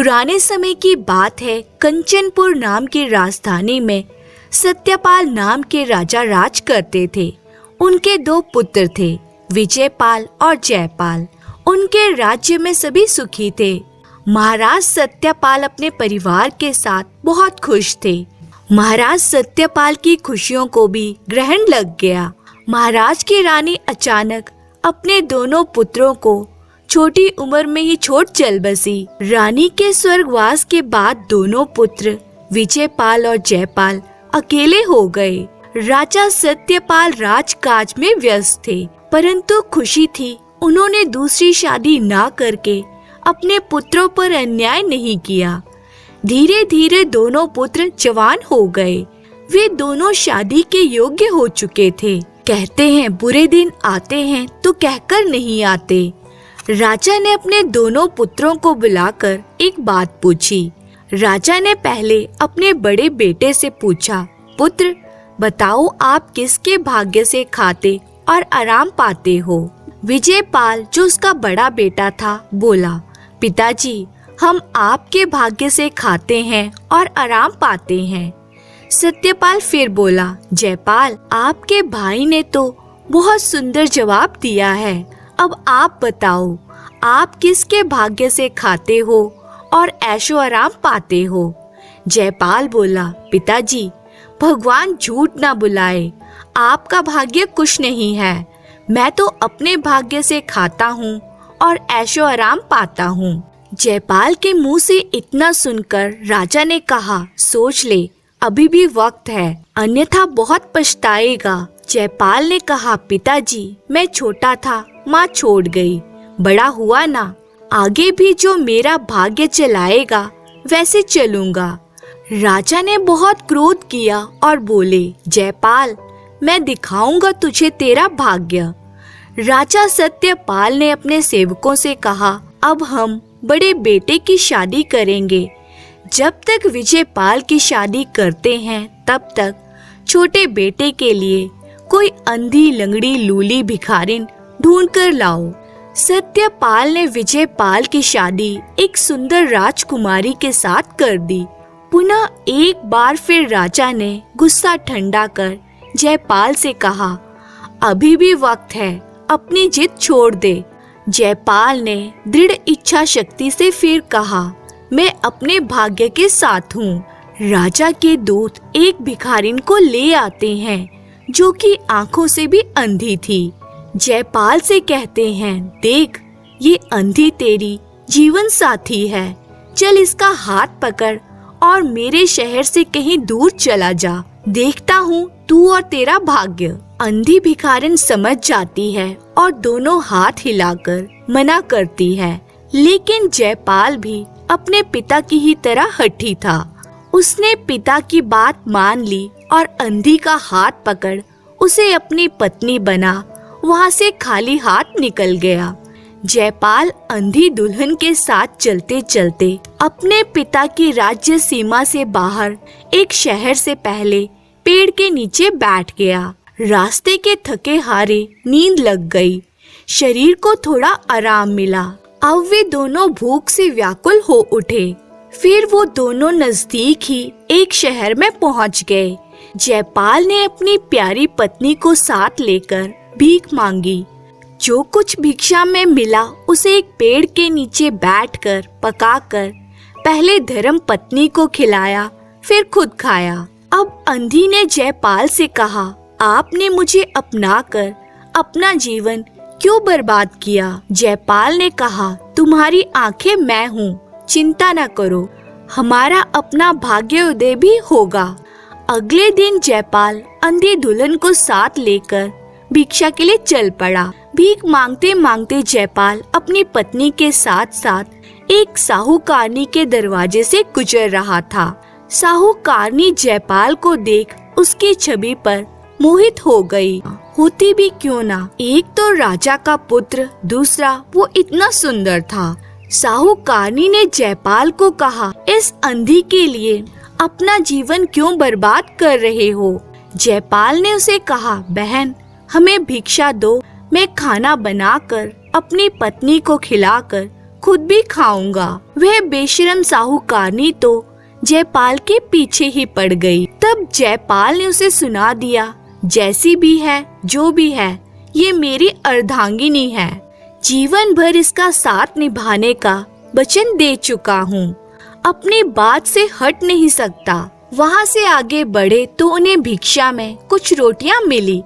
पुराने समय की बात है। कंचनपुर नाम की राजधानी में सत्यपाल नाम के राजा राज करते थे। उनके 2 पुत्र थे, विजयपाल और जयपाल। उनके राज्य में सभी सुखी थे। महाराज सत्यपाल अपने परिवार के साथ बहुत खुश थे। महाराज सत्यपाल की खुशियों को भी ग्रहण लग गया। महाराज की रानी अचानक अपने दोनों पुत्रों को छोटी उम्र में ही छोड़ चल बसी। रानी के स्वर्गवास के बाद दोनों पुत्र विजयपाल और जयपाल अकेले हो गए। राजा सत्यपाल राजकाज में व्यस्त थे, परंतु खुशी थी उन्होंने दूसरी शादी ना करके अपने पुत्रों पर अन्याय नहीं किया। धीरे धीरे दोनों पुत्र जवान हो गए। वे दोनों शादी के योग्य हो चुके थे। कहते हैं बुरे दिन आते हैं तो कहकर नहीं आते। राजा ने अपने दोनों पुत्रों को बुलाकर एक बात पूछी। राजा ने पहले अपने बड़े बेटे से पूछा, पुत्र बताओ आप किसके भाग्य से खाते और आराम पाते हो? विजयपाल जो उसका बड़ा बेटा था बोला, पिताजी हम आपके भाग्य से खाते हैं और आराम पाते हैं। सत्यपाल फिर बोला, जयपाल आपके भाई ने तो बहुत सुंदर जवाब दिया है। अब आप बताओ आप किसके भाग्य से खाते हो और ऐशो आराम पाते हो? जयपाल बोला, पिताजी भगवान झूठ ना बुलाए, आपका भाग्य कुछ नहीं है। मैं तो अपने भाग्य से खाता हूँ और ऐशो आराम पाता हूँ। जयपाल के मुंह से इतना सुनकर राजा ने कहा, सोच ले अभी भी वक्त है, अन्यथा बहुत पछताएगा। जयपाल ने कहा, पिताजी मैं छोटा था, माँ छोड़ गई, बड़ा हुआ ना, आगे भी जो मेरा भाग्य चलाएगा वैसे चलूंगा। राजा ने बहुत क्रोध किया और बोले, जयपाल मैं दिखाऊंगा तुझे तेरा भाग्य। राजा सत्यपाल ने अपने सेवकों से कहा, अब हम बड़े बेटे की शादी करेंगे। जब तक विजयपाल की शादी करते हैं तब तक छोटे बेटे के लिए कोई अंधी लंगड़ी लूली भिखारिन ढूंढ कर लाओ। सत्यपाल ने विजयपाल की शादी एक सुंदर राजकुमारी के साथ कर दी। पुनः एक बार फिर राजा ने गुस्सा ठंडा कर जयपाल से कहा, अभी भी वक्त है, अपनी जिद छोड़ दे। जयपाल ने दृढ़ इच्छा शक्ति से फिर कहा, मैं अपने भाग्य के साथ हूँ। राजा के दूत एक भिखारिन को ले आते हैं जो कि आंखों से भी अंधी थी। जयपाल से कहते हैं, देख ये अंधी तेरी जीवन साथी है, चल इसका हाथ पकड़ और मेरे शहर से कहीं दूर चला जा, देखता हूँ तू और तेरा भाग्य। अंधी भिखारिन समझ जाती है और दोनों हाथ हिलाकर मना करती है, लेकिन जयपाल भी अपने पिता की ही तरह हठी था। उसने पिता की बात मान ली और अंधी का हाथ पकड़ उसे अपनी पत्नी बना वहाँ से खाली हाथ निकल गया। जयपाल अंधी दुल्हन के साथ चलते चलते अपने पिता की राज्य सीमा से बाहर एक शहर से पहले पेड़ के नीचे बैठ गया। रास्ते के थके हारे नींद लग गई, शरीर को थोड़ा आराम मिला। अब वे दोनों भूख से व्याकुल हो उठे। फिर वो दोनों नजदीक ही एक शहर में पहुंच गए। जयपाल ने अपनी प्यारी पत्नी को साथ लेकर भीख मांगी। जो कुछ भिक्षा में मिला उसे एक पेड़ के नीचे बैठकर पकाकर पहले धर्म पत्नी को खिलाया, फिर खुद खाया। अब अंधी ने जयपाल से कहा, आपने मुझे अपनाकर अपना जीवन क्यों बर्बाद किया? जयपाल ने कहा, तुम्हारी आंखें मैं हूँ, चिंता न करो, हमारा अपना भाग्योदय भी होगा। अगले दिन जयपाल अंधी दुल्हन को साथ लेकर भिक्षा के लिए चल पड़ा। भीख मांगते मांगते जयपाल अपनी पत्नी के साथ साथ एक साहूकारनी के दरवाजे से गुजर रहा था। साहूकारनी जयपाल को देख उसकी छवि पर मोहित हो गई। होती भी क्यों ना, एक तो राजा का पुत्र, दूसरा वो इतना सुंदर था। साहूकारनी ने जयपाल को कहा, इस अंधी के लिए अपना जीवन क्यों बर्बाद कर रहे हो? जयपाल ने उसे कहा, बहन हमें भिक्षा दो, मैं खाना बनाकर अपनी पत्नी को खिलाकर खुद भी खाऊंगा। वह बेशरम साहूकारनी तो जयपाल के पीछे ही पड़ गई। तब जयपाल ने उसे सुना दिया, जैसी भी है जो भी है, ये मेरी अर्धांगिनी है। जीवन भर इसका साथ निभाने का वचन दे चुका हूँ, अपनी बात से हट नहीं सकता। वहाँ से आगे बढ़े तो उन्हें भिक्षा में कुछ रोटियां मिली।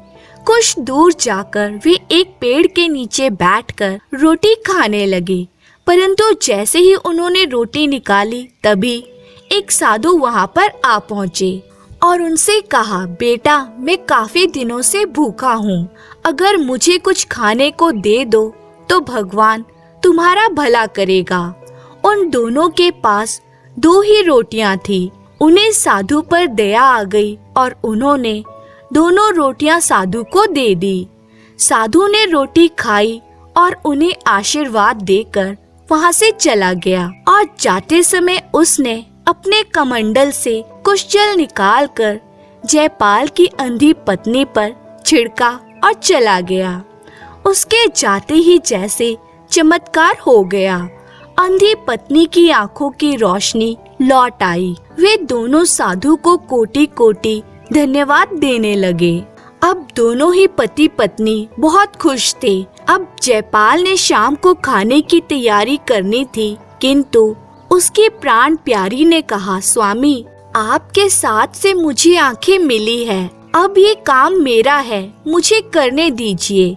कुछ दूर जाकर वे एक पेड़ के नीचे बैठकर रोटी खाने लगे, परंतु जैसे ही उन्होंने रोटी निकाली तभी एक साधु वहाँ पर आ पहुँचे और उनसे कहा, बेटा मैं काफी दिनों से भूखा हूँ, अगर मुझे कुछ खाने को दे दो तो भगवान तुम्हारा भला करेगा। उन दोनों के पास 2 ही रोटियां थी। उन्हें साधु पर दया आ गई और उन्होंने दोनों रोटियां साधु को दे दी। साधु ने रोटी खाई और उन्हें आशीर्वाद देकर वहां से चला गया और जाते समय उसने अपने कमंडल से कुछ जल निकालकर जयपाल की अंधी पत्नी पर छिड़का और चला गया। उसके जाते ही जैसे चमत्कार हो गया, अंधी पत्नी की आंखों की रोशनी लौट आई। वे दोनों साधु को कोटि कोटि धन्यवाद देने लगे। अब दोनों ही पति पत्नी बहुत खुश थे। अब जयपाल ने शाम को खाने की तैयारी करनी थी, किंतु उसकी प्राण प्यारी ने कहा, स्वामी आपके साथ से मुझे आंखें मिली है, अब ये काम मेरा है, मुझे करने दीजिए।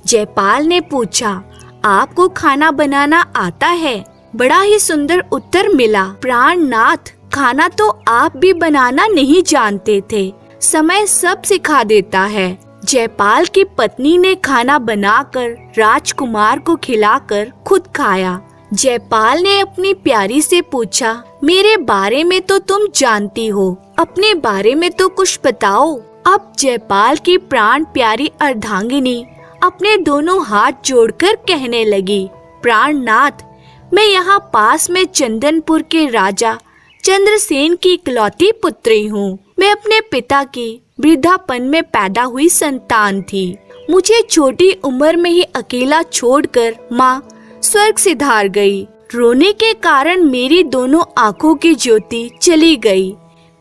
जयपाल ने पूछा, आपको खाना बनाना आता है? बड़ा ही सुंदर उत्तर मिला, प्राणनाथ खाना तो आप भी बनाना नहीं जानते थे, समय सब सिखा देता है। जयपाल की पत्नी ने खाना बनाकर राजकुमार को खिलाकर खुद खाया। जयपाल ने अपनी प्यारी से पूछा, मेरे बारे में तो तुम जानती हो, अपने बारे में तो कुछ बताओ। अब जयपाल की प्राण प्यारी अर्धांगिनी अपने दोनों हाथ जोड़कर कहने लगी, प्राणनाथ मैं यहाँ पास में चंदनपुर के राजा चंद्रसेन की इकलौती पुत्री हूँ। मैं अपने पिता की वृद्धापन में पैदा हुई संतान थी। मुझे छोटी उम्र में ही अकेला छोड़कर माँ स्वर्ग सिधार गई। रोने के कारण मेरी दोनों आँखों की ज्योति चली गई।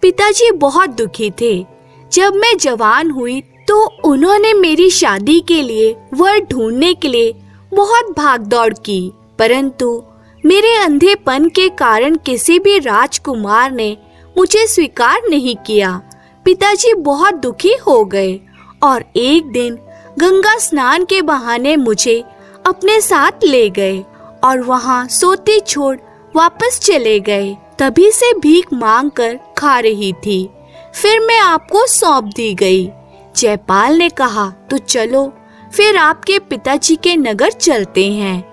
पिताजी बहुत दुखी थे। जब मैं जवान हुई तो उन्होंने मेरी शादी के लिए वर ढूंढने के लिए बहुत भागदौड़ की, परंतु मेरे अंधेपन के कारण किसी भी राजकुमार ने मुझे स्वीकार नहीं किया। पिताजी बहुत दुखी हो गए और एक दिन गंगा स्नान के बहाने मुझे अपने साथ ले गए और वहाँ सोते छोड़ वापस चले गए। तभी से भीख मांगकर खा रही थी, फिर मैं आपको सौंप दी गई। जयपाल ने कहा, तो चलो फिर आपके पिताजी के नगर चलते हैं।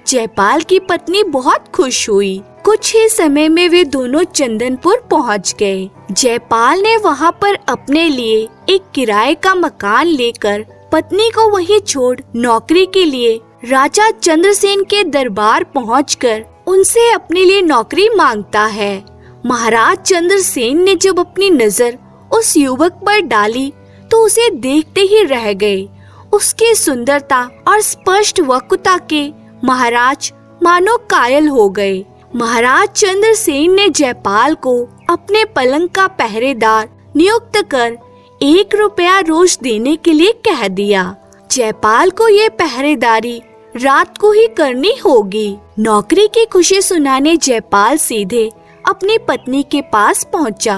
जयपाल की पत्नी बहुत खुश हुई। कुछ ही समय में वे दोनों चंदनपुर पहुंच गए। जयपाल ने वहां पर अपने लिए एक किराए का मकान लेकर पत्नी को वहीं छोड़ नौकरी के लिए राजा चंद्रसेन के दरबार पहुंचकर उनसे अपने लिए नौकरी मांगता है। महाराज चंद्रसेन ने जब अपनी नजर उस युवक पर डाली तो उसे देखते ही रह गए। उसकी सुंदरता और स्पष्ट वक्ता के महाराज मानो कायल हो गए। महाराज चंद्रसेन ने जयपाल को अपने पलंग का पहरेदार नियुक्त कर 1 रुपया रोज देने के लिए कह दिया। जयपाल को ये पहरेदारी रात को ही करनी होगी। नौकरी की खुशी सुनाने जयपाल सीधे अपनी पत्नी के पास पहुंचा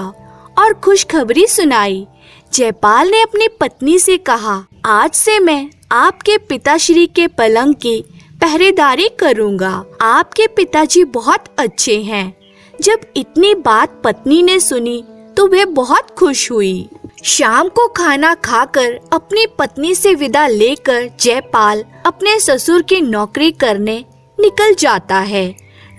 और खुशखबरी सुनाई। जयपाल ने अपनी पत्नी से कहा, आज से मैं आपके पिताश्री के पलंग की पहरेदारी करूंगा। आपके पिताजी बहुत अच्छे हैं। जब इतनी बात पत्नी ने सुनी तो वह बहुत खुश हुई। शाम को खाना खाकर अपनी पत्नी से विदा लेकर जयपाल अपने ससुर की नौकरी करने निकल जाता है।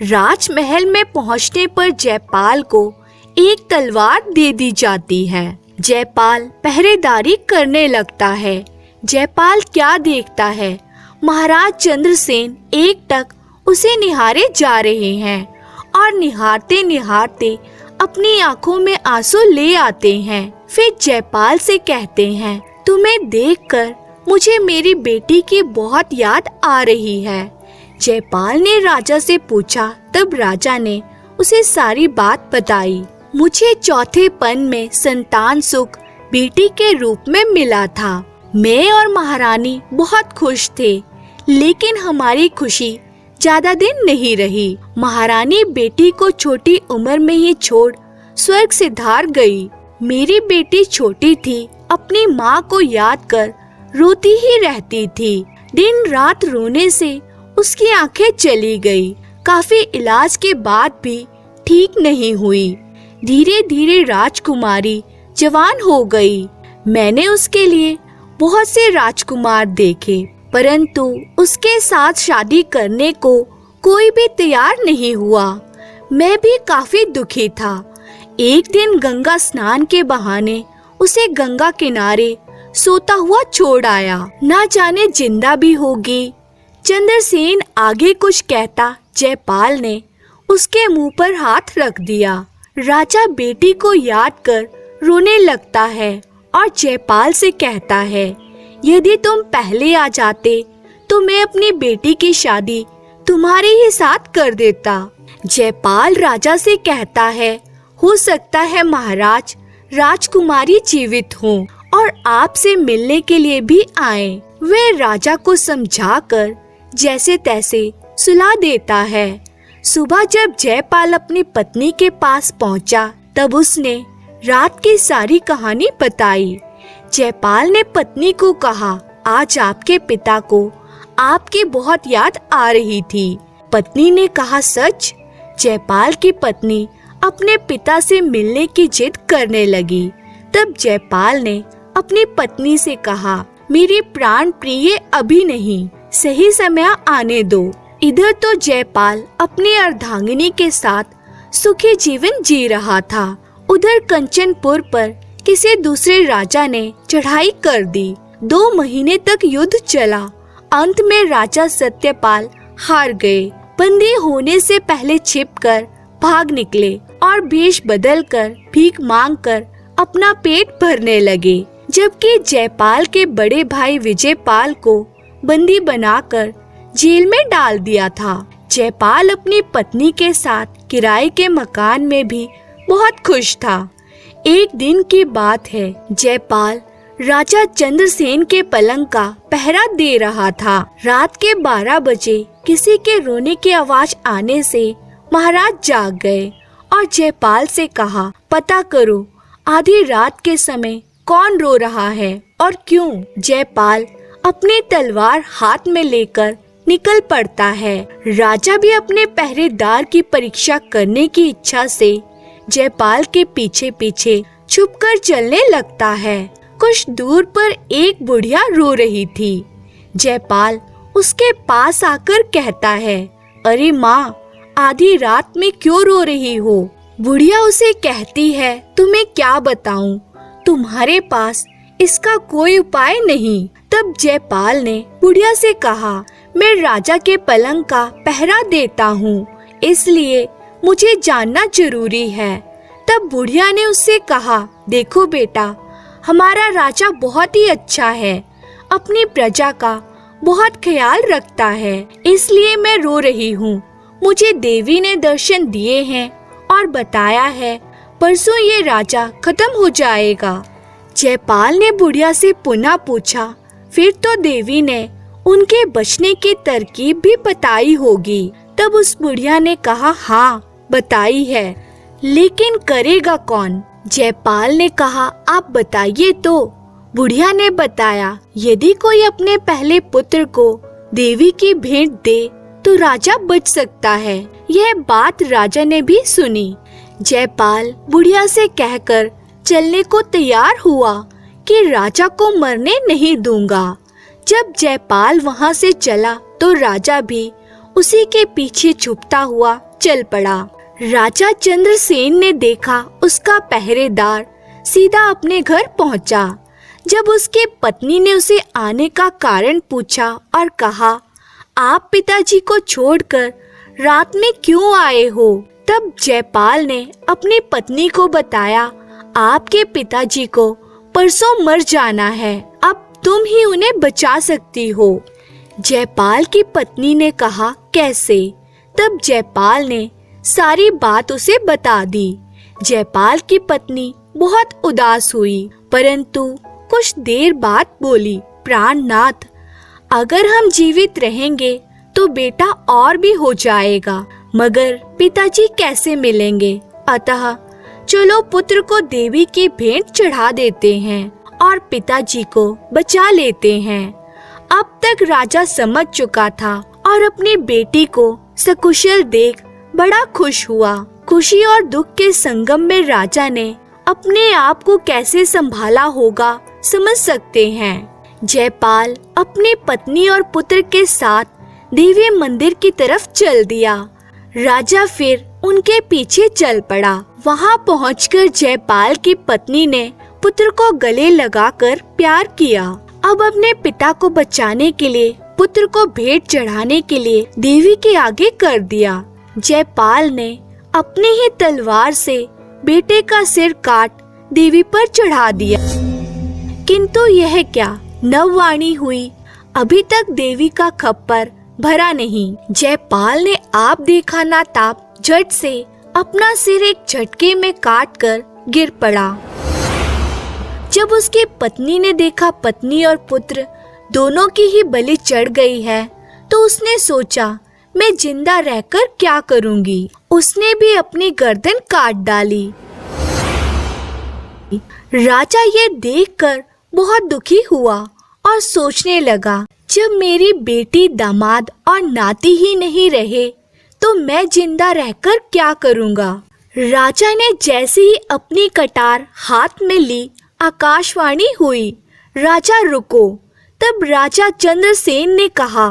राजमहल में पहुंचने पर जयपाल को एक तलवार दे दी जाती है। जयपाल पहरेदारी करने लगता है। जयपाल क्या देखता है, महाराज चंद्रसेन एकटक उसे निहारे जा रहे हैं और निहारते निहारते अपनी आंखों में आंसू ले आते हैं। फिर जयपाल से कहते हैं, तुम्हें देखकर मुझे मेरी बेटी की बहुत याद आ रही है। जयपाल ने राजा से पूछा। तब राजा ने उसे सारी बात बताई। मुझे चौथेपन में संतान सुख बेटी के रूप में मिला था। मैं और महारानी बहुत खुश थे, लेकिन हमारी खुशी ज्यादा दिन नहीं रही। महारानी बेटी को छोटी उम्र में ही छोड़ स्वर्ग सिधार गई। मेरी बेटी छोटी थी, अपनी माँ को याद कर रोती ही रहती थी। दिन रात रोने से उसकी आंखें चली गई। काफी इलाज के बाद भी ठीक नहीं हुई। धीरे धीरे राजकुमारी जवान हो गई। मैंने उसके लिए बहुत से राजकुमार देखे, परंतु उसके साथ शादी करने को कोई भी तैयार नहीं हुआ। मैं भी काफी दुखी था। एक दिन गंगा स्नान के बहाने उसे गंगा किनारे सोता हुआ छोड़ आया। ना जाने जिंदा भी होगी। चंद्रसेन आगे कुछ कहता, जयपाल ने उसके मुंह पर हाथ रख दिया। राजा बेटी को याद कर रोने लगता है और जयपाल से कहता है, यदि तुम पहले आ जाते तो मैं अपनी बेटी की शादी तुम्हारे ही साथ कर देता। जयपाल राजा से कहता है, हो सकता है महाराज राजकुमारी जीवित हो और आपसे मिलने के लिए भी आए। वे राजा को समझाकर जैसे तैसे सुला देता है। सुबह जब जयपाल अपनी पत्नी के पास पहुंचा, तब उसने रात की सारी कहानी बताई। जयपाल ने पत्नी को कहा, आज आपके पिता को आपकी बहुत याद आ रही थी। पत्नी ने कहा, सच? जयपाल की पत्नी अपने पिता से मिलने की जिद करने लगी। तब जयपाल ने अपनी पत्नी से कहा, मेरी प्राण प्रिय अभी नहीं, सही समय आने दो। इधर तो जयपाल अपनी अर्धांगिनी के साथ सुखी जीवन जी रहा था। उधर कंचनपुर पर किसी दूसरे राजा ने चढ़ाई कर दी। 2 महीने तक युद्ध चला। अंत में राजा सत्यपाल हार गए। बंदी होने से पहले छिपकर भाग निकले और वेश बदलकर भीख मांगकर अपना पेट भरने लगे। जबकि जयपाल के बड़े भाई विजयपाल को बंदी बनाकर जेल में डाल दिया था। जयपाल अपनी पत्नी के साथ किराए के मकान में भी बहुत खुश था। एक दिन की बात है, जयपाल राजा चंद्रसेन के पलंग का पहरा दे रहा था। रात के 12 बजे किसी के रोने की आवाज आने से महाराज जाग गए और जयपाल से कहा, पता करो आधी रात के समय कौन रो रहा है और क्यों। जयपाल अपनी तलवार हाथ में लेकर निकल पड़ता है। राजा भी अपने पहरेदार की परीक्षा करने की इच्छा से जयपाल के पीछे पीछे छुपकर चलने लगता है। कुछ दूर पर एक बुढ़िया रो रही थी। जयपाल उसके पास आकर कहता है, अरे माँ, आधी रात में क्यों रो रही हो। बुढ़िया उसे कहती है, तुम्हें क्या बताऊं, तुम्हारे पास इसका कोई उपाय नहीं। तब जयपाल ने बुढ़िया से कहा, मैं राजा के पलंग का पहरा देता हूँ, इसलिए मुझे जानना जरूरी है। तब बुढ़िया ने उससे कहा, देखो बेटा, हमारा राजा बहुत ही अच्छा है, अपनी प्रजा का बहुत ख्याल रखता है, इसलिए मैं रो रही हूँ। मुझे देवी ने दर्शन दिए हैं और बताया है परसों ये राजा खत्म हो जाएगा। जयपाल ने बुढ़िया से पुनः पूछा, फिर तो देवी ने उनके बचने की तरकीब भी बताई होगी। तब उस बुढ़िया ने कहा, हाँ बताई है, लेकिन करेगा कौन। जयपाल ने कहा, आप बताइए तो। बुढ़िया ने बताया, यदि कोई अपने पहले पुत्र को देवी की भेंट दे तो राजा बच सकता है। यह बात राजा ने भी सुनी। जयपाल बुढ़िया से कहकर चलने को तैयार हुआ कि राजा को मरने नहीं दूंगा। जब जयपाल वहां से चला तो राजा भी उसी के पीछे छुपता हुआ चल पड़ा। राजा चंद्रसेन ने देखा उसका पहरेदार सीधा अपने घर पहुंचा। जब उसके पत्नी ने उसे आने का कारण पूछा और कहा, आप पिताजी को छोड़कर रात में क्यों आए हो, तब जयपाल ने अपनी पत्नी को बताया, आपके पिताजी को परसों मर जाना है, अब तुम ही उन्हें बचा सकती हो। जयपाल की पत्नी ने कहा, कैसे? तब जयपाल ने सारी बात उसे बता दी। जयपाल की पत्नी बहुत उदास हुई, परंतु कुछ देर बाद बोली, प्राणनाथ, अगर हम जीवित रहेंगे तो बेटा और भी हो जाएगा, मगर पिताजी कैसे मिलेंगे? अतः चलो पुत्र को देवी की भेंट चढ़ा देते हैं और पिताजी को बचा लेते हैं। अब तक राजा समझ चुका था और अपनी बेटी को सकुशल देख बड़ा खुश हुआ। खुशी और दुख के संगम में राजा ने अपने आप को कैसे संभाला होगा समझ सकते हैं। जयपाल अपनी पत्नी और पुत्र के साथ देवी मंदिर की तरफ चल दिया। राजा फिर उनके पीछे चल पड़ा। वहां पहुंचकर जयपाल की पत्नी ने पुत्र को गले लगाकर प्यार किया। अब अपने पिता को बचाने के लिए पुत्र को भेंट चढ़ाने के लिए देवी के आगे कर दिया। जयपाल ने अपनी ही तलवार से बेटे का सिर काट देवी पर चढ़ा दिया। किंतु यह क्या नववाणी हुई, अभी तक देवी का खप्पर भरा नहीं। जयपाल ने आप देखा ना ताप झट से अपना सिर एक झटके में काटकर गिर पड़ा। जब उसकी पत्नी ने देखा पत्नी और पुत्र दोनों की ही बलि चढ़ गई है, तो उसने सोचा, मैं जिंदा रहकर क्या करूंगी। उसने भी अपनी गर्दन काट डाली। राजा ये देखकर बहुत दुखी हुआ और सोचने लगा, जब मेरी बेटी, दामाद और नाती ही नहीं रहे तो मैं जिंदा रहकर क्या करूंगा। राजा ने जैसे ही अपनी कटार हाथ में ली, आकाशवाणी हुई, राजा रुको। तब राजा चंद्रसेन ने कहा,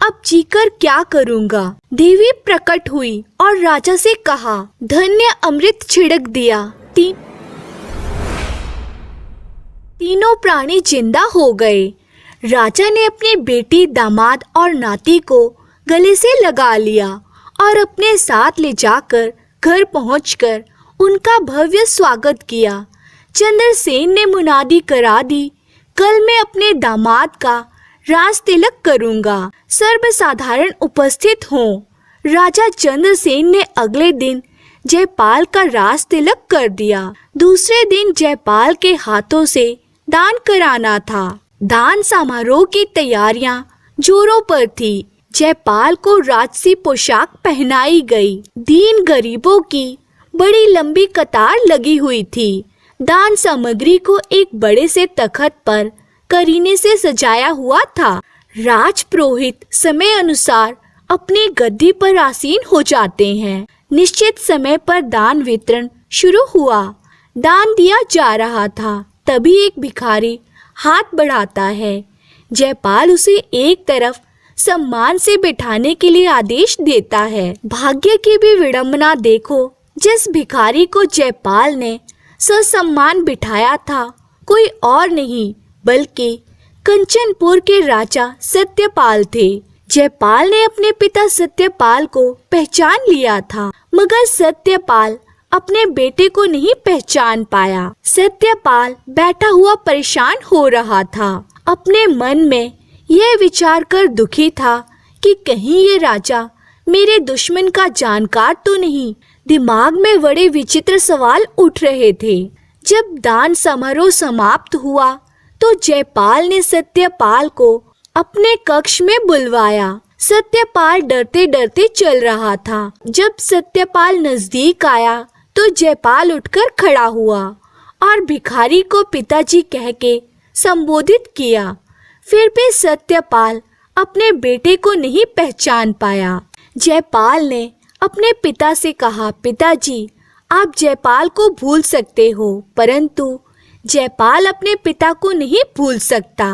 अब जीकर क्या करूंगा। देवी प्रकट हुई और राजा से कहा, धन्य अमृत छिड़क दिया। तीनों प्राणी जिंदा हो गए। राजा ने अपनी बेटी, दामाद और नाती को गले से लगा लिया और अपने साथ ले जाकर घर पहुंचकर उनका भव्य स्वागत किया। चंद्रसेन ने मुनादी करा दी, कल मैं अपने दामाद का राज तिलक करूंगा, सर्वसाधारण उपस्थित हों। राजा चंद्रसेन ने अगले दिन जयपाल का राज तिलक कर दिया। दूसरे दिन जयपाल के हाथों से दान कराना था। दान समारोह की तैयारियां जोरों पर थी। जयपाल को राजसी पोशाक पहनाई गई। दीन गरीबों की बड़ी लंबी कतार लगी हुई थी। दान सामग्री को एक बड़े से तख्त पर करीने से सजाया हुआ था। राजपुरोहित समय अनुसार अपनी गद्दी पर आसीन हो जाते हैं। निश्चित समय पर दान वितरण शुरू हुआ। दान दिया जा रहा था, तभी एक भिखारी हाथ बढ़ाता है। जयपाल उसे एक तरफ सम्मान से बिठाने के लिए आदेश देता है। भाग्य की भी विडंबना देखो, जिस भिखारी को जयपाल ने ससम्मान बिठाया था कोई और नहीं बल्कि कंचनपुर के राजा सत्यपाल थे। जयपाल ने अपने पिता सत्यपाल को पहचान लिया था, मगर सत्यपाल अपने बेटे को नहीं पहचान पाया। सत्यपाल बैठा हुआ परेशान हो रहा था। अपने मन में यह विचार कर दुखी था कि कहीं ये राजा मेरे दुश्मन का जानकार तो नहीं। दिमाग में बड़े विचित्र सवाल उठ रहे थे। जब दान समारोह समाप्त हुआ तो जयपाल ने सत्यपाल को अपने कक्ष में बुलवाया। सत्यपाल डरते डरते चल रहा था। जब सत्यपाल नजदीक आया तो जयपाल उठकर खड़ा हुआ और भिखारी को पिताजी कह के संबोधित किया। फिर भी सत्यपाल अपने बेटे को नहीं पहचान पाया। जयपाल ने अपने पिता से कहा, पिताजी आप जयपाल को भूल सकते हो, परंतु जयपाल अपने पिता को नहीं भूल सकता।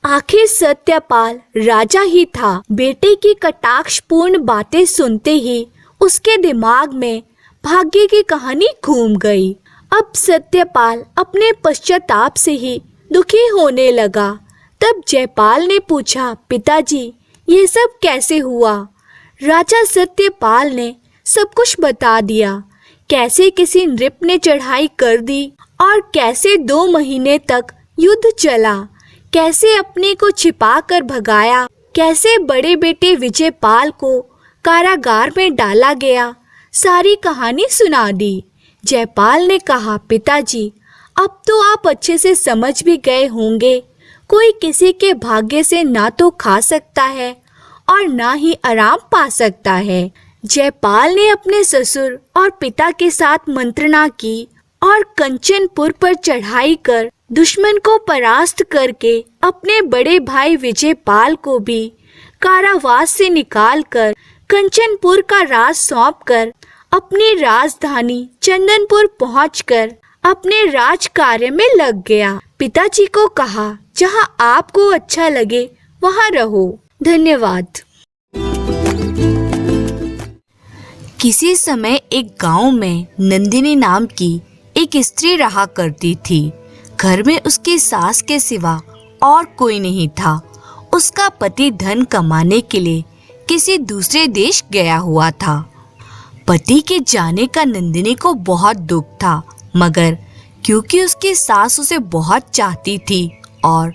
आखिर सत्यपाल राजा ही था। बेटे की कटाक्षपूर्ण बातें सुनते ही उसके दिमाग में भाग्य की कहानी घूम गई। अब सत्यपाल अपने पश्चाताप से ही दुखी होने लगा। तब जयपाल ने पूछा, पिताजी ये सब कैसे हुआ। राजा सत्यपाल ने सब कुछ बता दिया। कैसे किसी नृप ने चढ़ाई कर दी और कैसे 2 महीने तक युद्ध चला, कैसे अपने को छिपा कर भगाया, कैसे बड़े बेटे विजयपाल को कारागार में डाला गया, सारी कहानी सुना दी। जयपाल ने कहा, पिताजी, अब तो आप अच्छे से समझ भी गए होंगे, कोई किसी के भाग्य से ना तो खा सकता है और ना ही आराम पा सकता है। जयपाल ने अपने ससुर और पिता के साथ मंत्रणा की और कंचनपुर पर चढ़ाई कर दुश्मन को परास्त करके अपने बड़े भाई विजयपाल को भी कारावास से निकालकर कंचनपुर का राज सौंपकर अपनी राजधानी चंदनपुर पहुंचकर अपने राज कार्य में लग गया। पिताजी को कहा, जहां आपको अच्छा लगे वहां रहो। धन्यवाद। किसी समय एक गांव में नंदिनी नाम की एक स्त्री रहा करती थी। घर में उसकी सास के सिवा और कोई नहीं था। उसका पति धन कमाने के लिए किसी दूसरे देश गया हुआ था। पति के जाने का नंदिनी को बहुत दुख था, मगर क्योंकि उसकी सास उसे बहुत चाहती थी और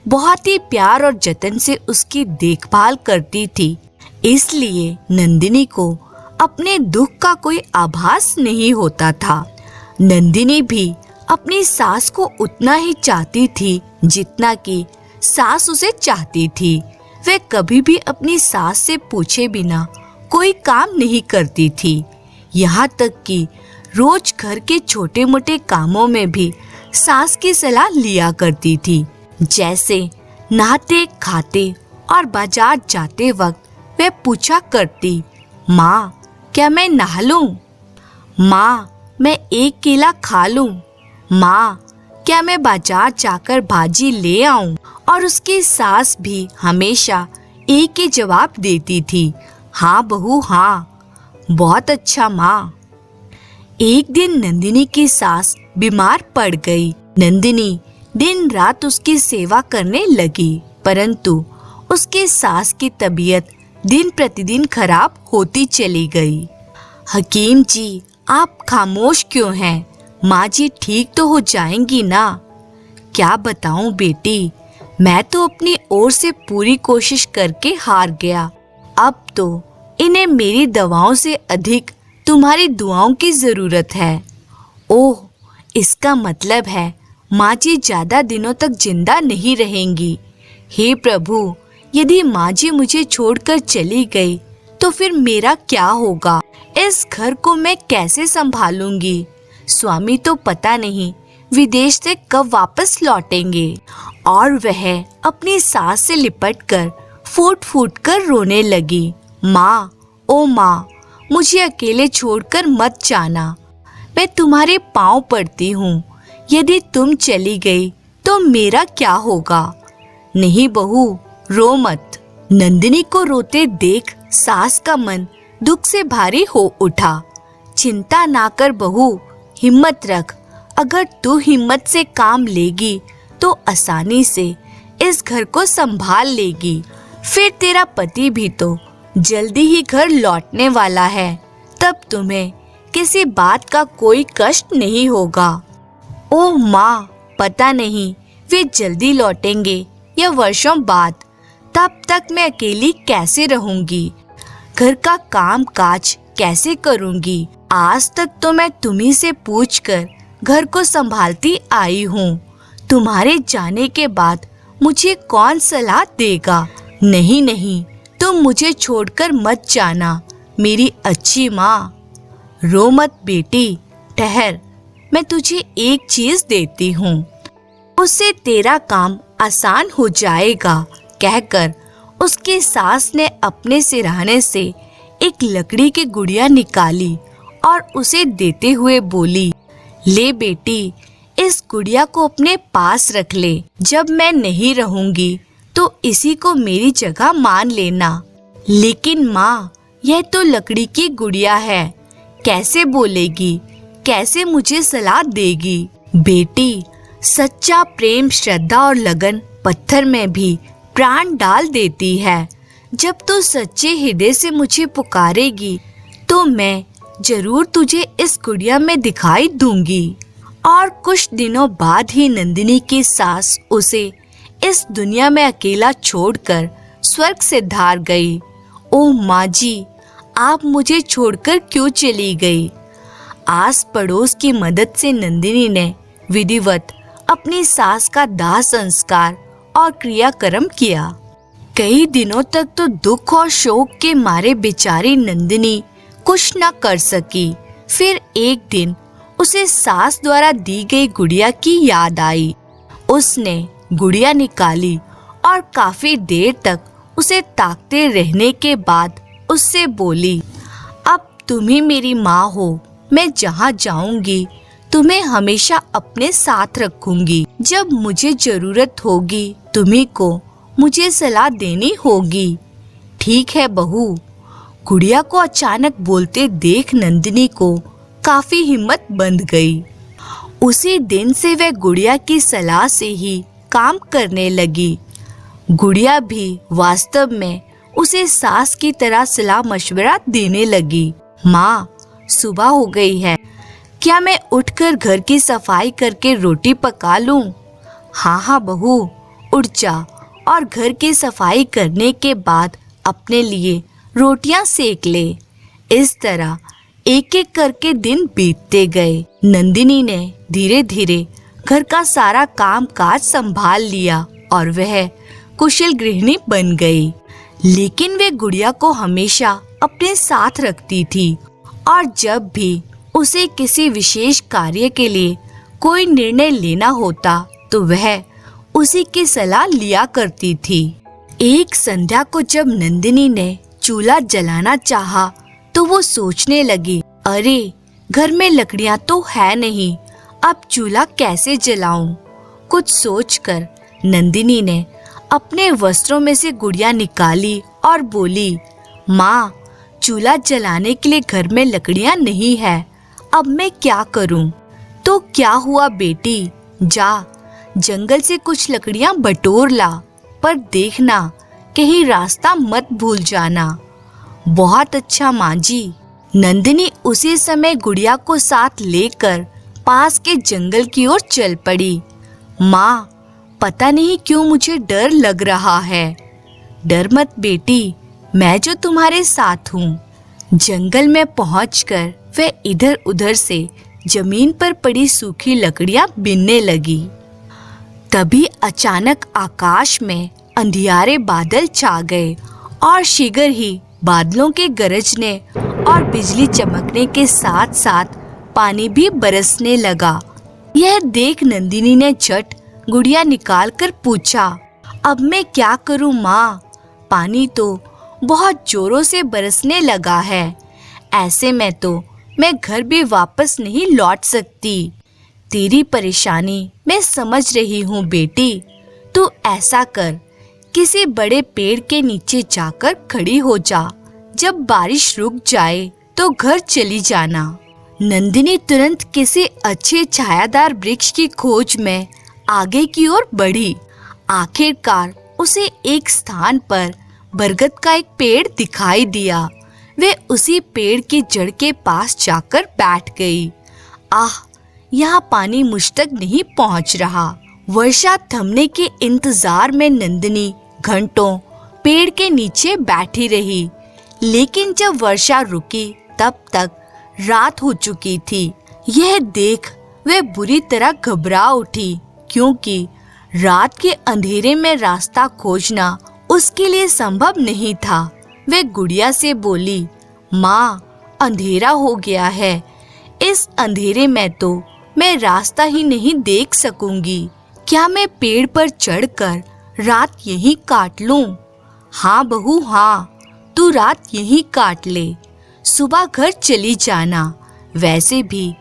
बहुत ही प्यार और जतन से उसकी देखभाल करती थी, इसलिए नंदिनी को अपने दुख का कोई आभास नहीं होता था। नंदिनी भी अपनी सास को उतना ही चाहती थी जितना कि सास उसे चाहती थी। वह कभी भी अपनी सास से पूछे बिना कोई काम नहीं करती थी। यहाँ तक कि रोज घर के छोटे मोटे कामों में भी सास की सलाह लिया करती थी। जैसे नहाते खाते और बाजार जाते वक्त वह पूछा करती, माँ, क्या मैं नहा लूं? माँ, मैं एक केला खा लूं? माँ, क्या मैं बाजार जाकर भाजी ले आऊं? और उसकी सास भी हमेशा एक ही जवाब देती थी, हाँ बहू हाँ, बहुत अच्छा माँ। एक दिन नंदिनी की सास बीमार पड़ गई। नंदिनी दिन रात उसकी सेवा करने लगी, परंतु उसके सास की तबीयत दिन प्रतिदिन खराब होती चली गई। हकीम जी, आप खामोश क्यों हैं? माँ जी ठीक तो हो जाएंगी ना? क्या बताऊं बेटी, मैं तो अपनी ओर से पूरी कोशिश करके हार गया। अब तो इन्हें मेरी दवाओं से अधिक तुम्हारी दुआओं की जरूरत है। ओह, इसका मतलब है माँ जी ज्यादा दिनों तक जिंदा नहीं रहेंगी। हे प्रभु, यदि माँ जी मुझे छोड़कर चली गई तो फिर मेरा क्या होगा? इस घर को मैं कैसे संभालूंगी? स्वामी तो पता नहीं विदेश से कब वापस लौटेंगे। और वह अपनी सास से लिपटकर फूट फूट कर रोने लगी। माँ, ओ माँ, मुझे अकेले छोड़कर मत जाना। मैं तुम्हारे पाँव पड़ती हूँ। यदि तुम चली गई तो मेरा क्या होगा? नहीं बहू, रो मत। नंदिनी को रोते देख सास का मन दुख से भारी हो उठा। चिंता ना कर बहू, हिम्मत रख। अगर तू हिम्मत से काम लेगी तो आसानी से इस घर को संभाल लेगी। फिर तेरा पति भी तो जल्दी ही घर लौटने वाला है, तब तुम्हें किसी बात का कोई कष्ट नहीं होगा। ओह माँ, पता नहीं वे जल्दी लौटेंगे या वर्षों बाद। तब तक मैं अकेली कैसे रहूंगी? घर का काम काज कैसे करूंगी? आज तक तो मैं तुम्ही से पूछकर घर को संभालती आई हूँ। तुम्हारे जाने के बाद मुझे कौन सलाह देगा? नहीं नहीं, तुम मुझे छोड़कर मत जाना मेरी अच्छी माँ। रो मत बेटी, ठहर, मैं तुझे एक चीज देती हूँ, उससे तेरा काम आसान हो जाएगा। कहकर उसकी सास ने अपने सिरहाने से एक लकड़ी की गुड़िया निकाली और उसे देते हुए बोली, ले बेटी, इस गुड़िया को अपने पास रख ले। जब मैं नहीं रहूंगी तो इसी को मेरी जगह मान लेना। लेकिन माँ, यह तो लकड़ी की गुड़िया है, कैसे बोलेगी? कैसे मुझे सलाह देगी? बेटी, सच्चा प्रेम, श्रद्धा और लगन पत्थर में भी प्राण डाल देती है। जब तू सच्चे हृदय से मुझे पुकारेगी तो मैं जरूर तुझे इस गुड़िया में दिखाई दूंगी। और कुछ दिनों बाद ही नंदिनी की सास उसे इस दुनिया में अकेला छोड़कर स्वर्ग से धार गई। ओह माँ जी, आप मुझे छोड़कर क्यों चली गई? आस पड़ोस की मदद से नंदिनी ने विधिवत अपनी सास का दाह संस्कार और क्रियाक्रम किया। कई दिनों तक तो दुख और शोक के मारे बेचारी नंदिनी कुछ न कर सकी। फिर एक दिन उसे सास द्वारा दी गई गुड़िया की याद आई। उसने गुड़िया निकाली और काफी देर तक उसे ताकते रहने के बाद उससे बोली, अब तुम ही मेरी माँ हो। मैं जहाँ जाऊंगी तुम्हें हमेशा अपने साथ रखूंगी। जब मुझे जरूरत होगी तुम्ही को मुझे सलाह देनी होगी। ठीक है बहू। गुड़िया को अचानक बोलते देख नंदिनी को काफी हिम्मत बंध गई। उसी दिन से वह गुड़िया की सलाह से ही काम करने लगी। गुड़िया भी वास्तव में उसे सास की तरह सलाह मशवरा देने लगी। माँ, सुबह हो गई है, क्या मैं उठकर घर की सफाई करके रोटी पका लूं? हाँ हाँ बहू, उठ जा और घर की सफाई करने के बाद अपने लिए रोटियां सेक ले। इस तरह एक एक करके दिन बीतते गए। नंदिनी ने धीरे धीरे घर का सारा काम काज संभाल लिया और वह कुशल गृहिणी बन गई। लेकिन वे गुड़िया को हमेशा अपने साथ रखती थी और जब भी उसे किसी विशेष कार्य के लिए कोई निर्णय लेना होता तो वह उसी की सलाह लिया करती थी। एक संध्या को जब नंदिनी ने चूल्हा जलाना चाहा तो वो सोचने लगी, अरे घर में लकड़ियां तो है नहीं, अब चूल्हा कैसे जलाऊं? कुछ सोचकर नंदिनी ने अपने वस्त्रों में से गुड़िया निकाली और बोली, माँ, चूल्हा जलाने के लिए घर में लकड़ियां नहीं है, अब मैं क्या करूं? तो क्या हुआ बेटी, जा जंगल से कुछ लकड़ियां बटोर ला, पर देखना कहीं रास्ता मत भूल जाना। बहुत अच्छा माँ जी। नंदिनी उसी समय गुड़िया को साथ लेकर पास के जंगल की ओर चल पड़ी। माँ, पता नहीं क्यों मुझे डर लग रहा है। डर मत बेटी, मैं जो तुम्हारे साथ हूँ। जंगल में पहुंचकर वह इधर उधर से जमीन पर पड़ी सूखी लकड़ियां बीनने लगी। तभी अचानक आकाश में अंधियारे बादल छा गए और शीघ्र ही बादलों के गरजने और बिजली चमकने के साथ साथ पानी भी बरसने लगा। यह देख नंदिनी ने झट गुड़िया निकालकर पूछा, अब मैं क्या करूं माँ? पानी तो बहुत जोरों से बरसने लगा है, ऐसे में तो मैं घर भी वापस नहीं लौट सकती। तेरी परेशानी मैं समझ रही हूँ बेटी, तू ऐसा कर, किसी बड़े पेड़ के नीचे जाकर खड़ी हो जा। जब बारिश रुक जाए तो घर चली जाना। नंदिनी तुरंत किसी अच्छे छायादार वृक्ष की खोज में आगे की ओर बढ़ी। आखिरकार उसे एक स्थान पर बरगद का एक पेड़ दिखाई दिया। वे उसी पेड़ की जड़ के पास जाकर बैठ गई। आह, यहाँ पानी मुझ तक नहीं पहुँच रहा। वर्षा थमने के इंतजार में नंदिनी घंटों पेड़ के नीचे बैठी रही, लेकिन जब वर्षा रुकी तब तक रात हो चुकी थी। यह देख वे बुरी तरह घबरा उठी, क्योंकि रात के अंधेरे में रास्ता खोजना उसके लिए संभव नहीं था। वे गुड़िया से बोली, माँ, अंधेरा हो गया है, इस अंधेरे में तो मैं रास्ता ही नहीं देख सकूंगी। क्या मैं पेड़ पर चढ़कर रात यहीं काट लूं? हाँ बहू हाँ, तू रात यहीं काट ले, सुबह घर चली जाना। वैसे भी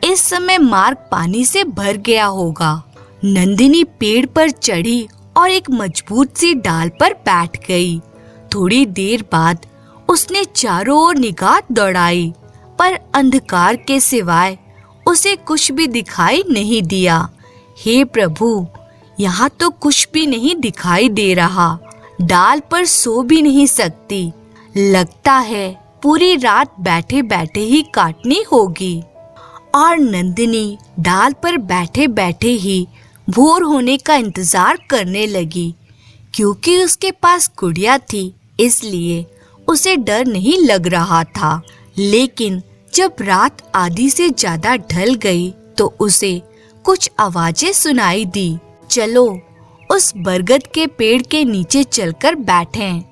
इस समय मार्ग पानी से भर गया होगा। नंदिनी पेड़ पर चढ़ी और एक मजबूत सी डाल पर बैठ गई। थोड़ी देर बाद उसने चारों ओर निगाह दौड़ाई, पर अंधकार के सिवाय उसे कुछ भी दिखाई नहीं दिया। हे प्रभु, यहाँ तो कुछ भी नहीं दिखाई दे रहा। डाल पर सो भी नहीं सकती। लगता है पूरी रात बैठे बैठे ही काटनी होगी। और नंदिनी डाल पर बैठे बैठे ही भोर होने का इंतजार करने लगी। क्योंकि उसके पास गुड़िया थी, इसलिए उसे डर नहीं लग रहा था, लेकिन जब रात आधी से ज्यादा ढल गई तो उसे कुछ आवाजें सुनाई दी। चलो उस बरगद के पेड़ के नीचे चलकर बैठें।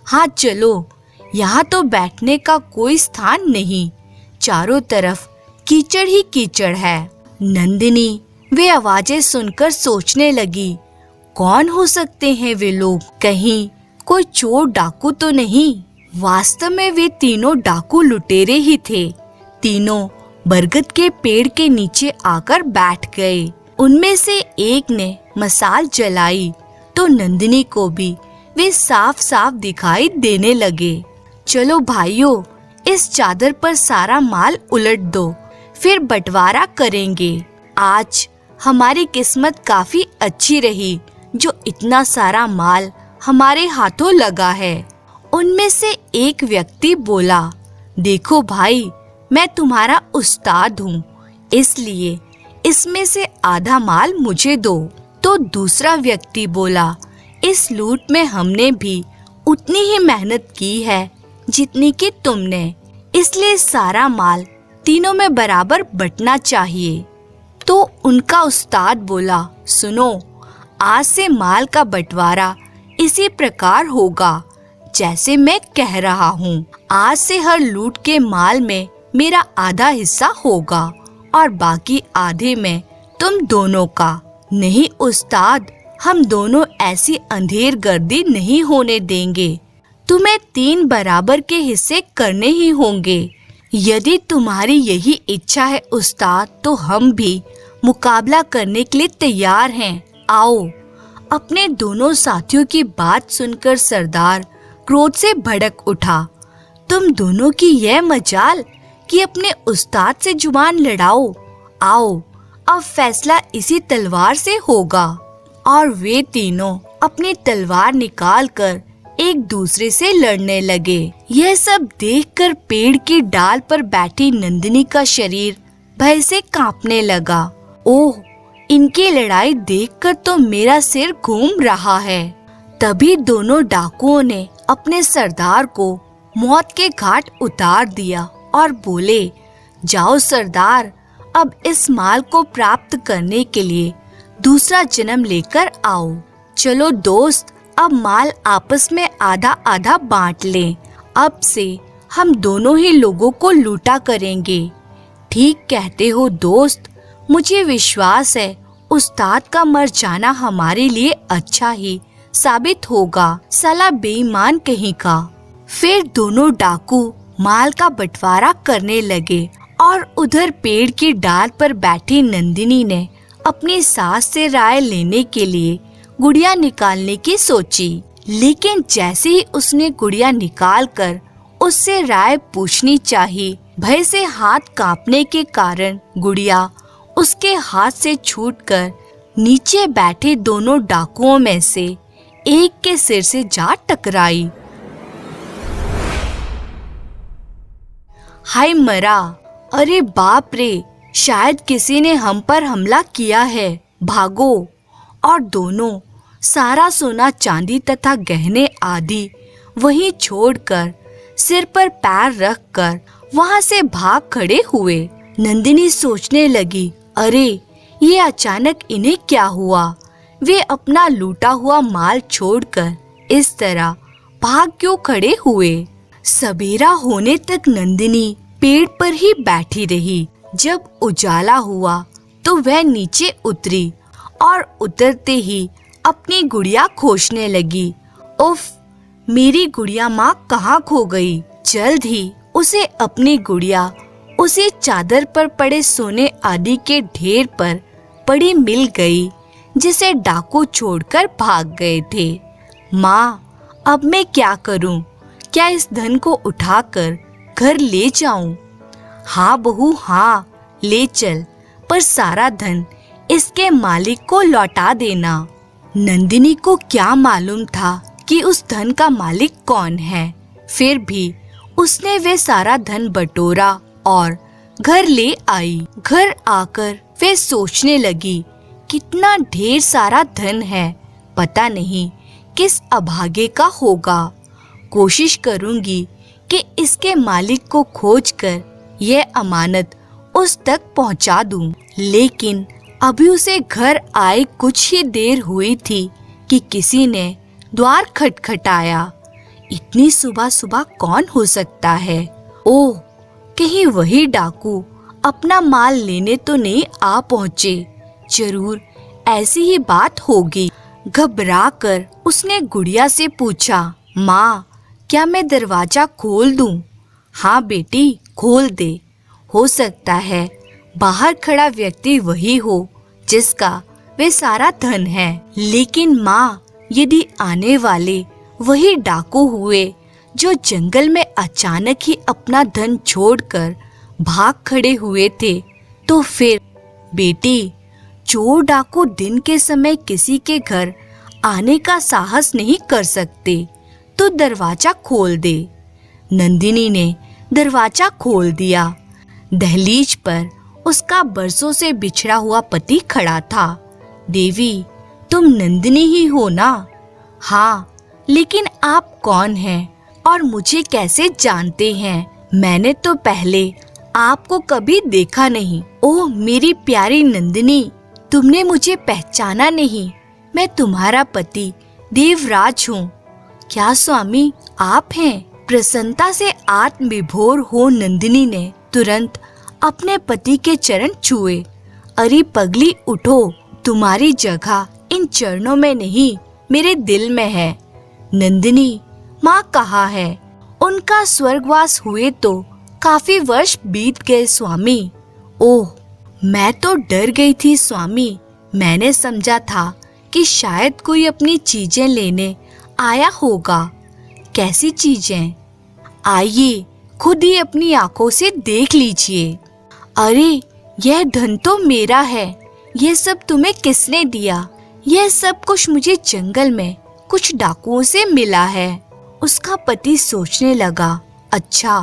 हाँ चलो, यहाँ तो बैठने का कोई स्थान नहीं, चारों तरफ कीचड़ ही कीचड़ है। नंदिनी वे आवाजें सुनकर सोचने लगी, कौन हो सकते हैं वे लोग? कहीं कोई चोर डाकू तो नहीं? वास्तव में वे तीनों डाकू लुटेरे ही थे। तीनों बरगद के पेड़ के नीचे आकर बैठ गए। उनमें से एक ने मसाल जलाई तो नंदिनी को भी वे साफ साफ दिखाई देने लगे। चलो भाइयों, इस चादर पर सारा माल उलट दो, फिर बंटवारा करेंगे। आज हमारी किस्मत काफी अच्छी रही जो इतना सारा माल हमारे हाथों लगा है। उनमें से एक व्यक्ति बोला, देखो भाई, मैं तुम्हारा उस्ताद हूँ, इसलिए इसमें से आधा माल मुझे दो। तो दूसरा व्यक्ति बोला, इस लूट में हमने भी उतनी ही मेहनत की है जितनी कि तुमने, इसलिए सारा माल तीनों में बराबर बंटना चाहिए। तो उनका उस्ताद बोला, सुनो, आज से माल का बंटवारा इसी प्रकार होगा जैसे मैं कह रहा हूँ। आज से हर लूट के माल में मेरा आधा हिस्सा होगा और बाकी आधे में तुम दोनों का। नहीं उस्ताद, हम दोनों ऐसी अंधेर गर्दी नहीं होने देंगे। तुम्हें 3 बराबर के हिस्से करने ही होंगे। यदि तुम्हारी यही इच्छा है उस्ताद, तो हम भी मुकाबला करने के लिए तैयार हैं। आओ। अपने दोनों साथियों की बात सुनकर सरदार क्रोध से भड़क उठा। तुम दोनों की यह मजाल कि अपने उस्ताद से जुबान लड़ाओ। आओ, अब फैसला इसी तलवार से होगा। और वे तीनों अपनी तलवार निकालकर एक दूसरे से लड़ने लगे। यह सब देखकर पेड़ की डाल पर बैठी नंदिनी का शरीर भय से कांपने लगा। ओह, इनकी लड़ाई देखकर तो मेरा सिर घूम रहा है। तभी दोनों डाकुओं ने अपने सरदार को मौत के घाट उतार दिया और बोले, जाओ सरदार, अब इस माल को प्राप्त करने के लिए दूसरा जन्म लेकर आओ। चलो दोस्त, अब माल आपस में आधा आधा बांट लें। अब से हम दोनों ही लोगों को लूटा करेंगे। ठीक कहते हो दोस्त, मुझे विश्वास है उस्ताद का मर जाना हमारे लिए अच्छा ही साबित होगा। साला बेईमान कहीं का। फिर दोनों डाकू माल का बंटवारा करने लगे और उधर पेड़ की डाल पर बैठी नंदिनी ने अपनी सास से राय लेने के लिए गुड़िया निकालने की सोची। लेकिन जैसे ही उसने गुड़िया निकालकर उससे राय पूछनी चाहिए, भय से हाथ कांपने के कारण गुड़िया उसके हाथ से छूटकर नीचे बैठे दोनों डाकुओं में से एक के सिर से जा टकराई। हाय मरा! अरे बाप रे! शायद किसी ने हम पर हमला किया है, भागो! और दोनों सारा सोना चांदी तथा गहने आदि वहीं छोड़कर सिर पर पैर रखकर वहां से भाग खड़े हुए। नंदिनी सोचने लगी, अरे ये अचानक इन्हें क्या हुआ? वे अपना लूटा हुआ माल छोड़कर इस तरह भाग क्यों खड़े हुए? सवेरा होने तक नंदिनी पेड़ पर ही बैठी रही। जब उजाला हुआ तो वह नीचे उतरी और उतरते ही अपनी गुड़िया खोजने लगी। उफ, मेरी गुड़िया माँ कहाँ खो गई? जल्द ही उसे अपनी गुड़िया उसी चादर पर पड़े सोने आदि के ढेर पर पड़ी मिल गई जिसे डाकू छोड़कर भाग गए थे। माँ, अब मैं क्या करूं? क्या इस धन को उठाकर घर ले जाऊं? हाँ बहू हाँ, ले चल, पर सारा धन इसके मालिक को लौटा देना। नंदिनी को क्या मालूम था कि उस धन का मालिक कौन है। फिर भी उसने वे सारा धन बटोरा और घर ले आई। घर आकर वे सोचने लगी, कितना ढेर सारा धन है, पता नहीं किस अभागे का होगा। कोशिश करूंगी कि इसके मालिक को खोजकर यह अमानत उस तक पहुंचा दूं। लेकिन अभी उसे घर आए कुछ ही देर हुई थी कि किसी ने द्वार खटखटाया। इतनी सुबह सुबह कौन हो सकता है? ओह, कहीं वही डाकू अपना माल लेने तो नहीं आ पहुँचे। जरूर ऐसी ही बात होगी। घबराकर उसने गुड़िया से पूछा, माँ, क्या मैं दरवाजा खोल दूं? हाँ बेटी, खोल दे। हो सकता है बाहर खड़ा व्यक्ति वही हो जिसका वे सारा धन है। लेकिन माँ, यदि आने वाले वही डाकू हुए जो जंगल में अचानक ही अपना धन छोड़कर भाग खड़े हुए थे, तो फिर? बेटी, चोर डाकू दिन के समय किसी के घर आने का साहस नहीं कर सकते, तो दरवाजा खोल दे। नंदिनी ने दरवाजा खोल दिया। दहलीज पर उसका बरसों से बिछड़ा हुआ पति खड़ा था। देवी, तुम नंदिनी ही हो ना? हाँ, लेकिन आप कौन हैं और मुझे कैसे जानते हैं? मैंने तो पहले आपको कभी देखा नहीं। ओह मेरी प्यारी नंदिनी, तुमने मुझे पहचाना नहीं। मैं तुम्हारा पति देवराज हूँ। क्या स्वामी, आप हैं? प्रसन्नता से आत्मविभोर हो नंदिनी ने तुरंत अपने पति के चरण छुए। अरे पगली, उठो, तुम्हारी जगह इन चरणों में नहीं, मेरे दिल में है। नंदिनी, माँ कहाँ है? उनका स्वर्गवास हुए तो काफी वर्ष बीत गए स्वामी। ओह, मैं तो डर गई थी स्वामी। मैंने समझा था कि शायद कोई अपनी चीजें लेने आया होगा। कैसी चीजें? आइए, खुद ही अपनी आंखों से देख लीजिए। अरे, यह धन तो मेरा है। यह सब तुम्हें किसने दिया? यह सब कुछ मुझे जंगल में कुछ डाकुओं से मिला है। उसका पति सोचने लगा, अच्छा,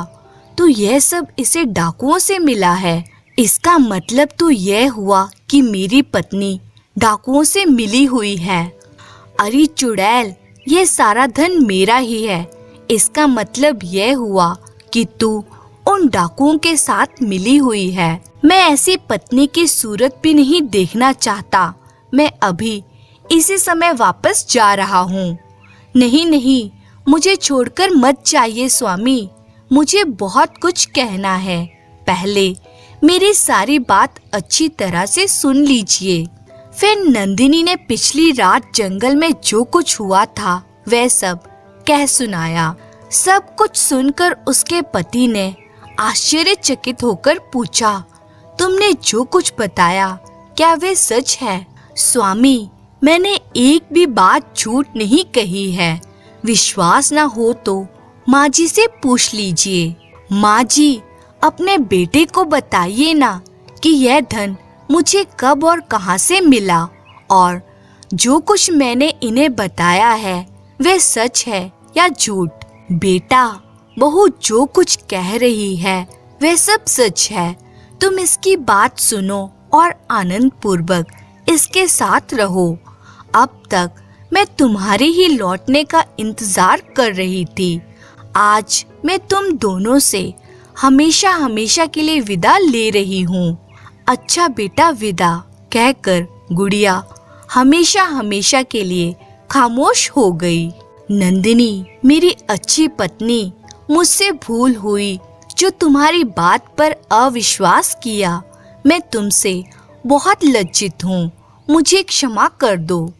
तो यह सब इसे डाकुओं से मिला है। इसका मतलब तो यह हुआ कि मेरी पत्नी डाकुओं से मिली हुई है। अरे चुड़ैल, यह सारा धन मेरा ही है। इसका मतलब यह हुआ कि तू उन डाकुओं के साथ मिली हुई है। मैं ऐसी पत्नी की सूरत भी नहीं देखना चाहता। मैं अभी इसी समय वापस जा रहा हूँ। नहीं नहीं, मुझे छोड़कर मत जाइए स्वामी। मुझे बहुत कुछ कहना है। पहले मेरी सारी बात अच्छी तरह से सुन लीजिए। फिर नंदिनी ने पिछली रात जंगल में जो कुछ हुआ था वह सब कह सुनाया। सब कुछ सुनकर उसके पति ने आश्चर्यचकित होकर पूछा, तुमने जो कुछ बताया क्या वे सच है? स्वामी, मैंने एक भी बात झूठ नहीं कही है। विश्वास ना हो तो माँ जी से पूछ लीजिए। माँ जी, अपने बेटे को बताइए ना कि यह धन मुझे कब और कहाँ से मिला, और जो कुछ मैंने इन्हें बताया है वह सच है या झूठ। बेटा, बहू जो कुछ कह रही है वह सब सच है। तुम इसकी बात सुनो और आनंद पूर्वक इसके साथ रहो। अब तक मैं तुम्हारे ही लौटने का इंतजार कर रही थी। आज मैं तुम दोनों से हमेशा हमेशा के लिए विदा ले रही हूँ। अच्छा बेटा, विदा कहकर गुड़िया हमेशा हमेशा के लिए खामोश हो गई। नंदिनी, मेरी अच्छी पत्नी, मुझसे भूल हुई जो तुम्हारी बात पर अविश्वास किया। मैं तुमसे बहुत लज्जित हूँ। मुझे क्षमा कर दो।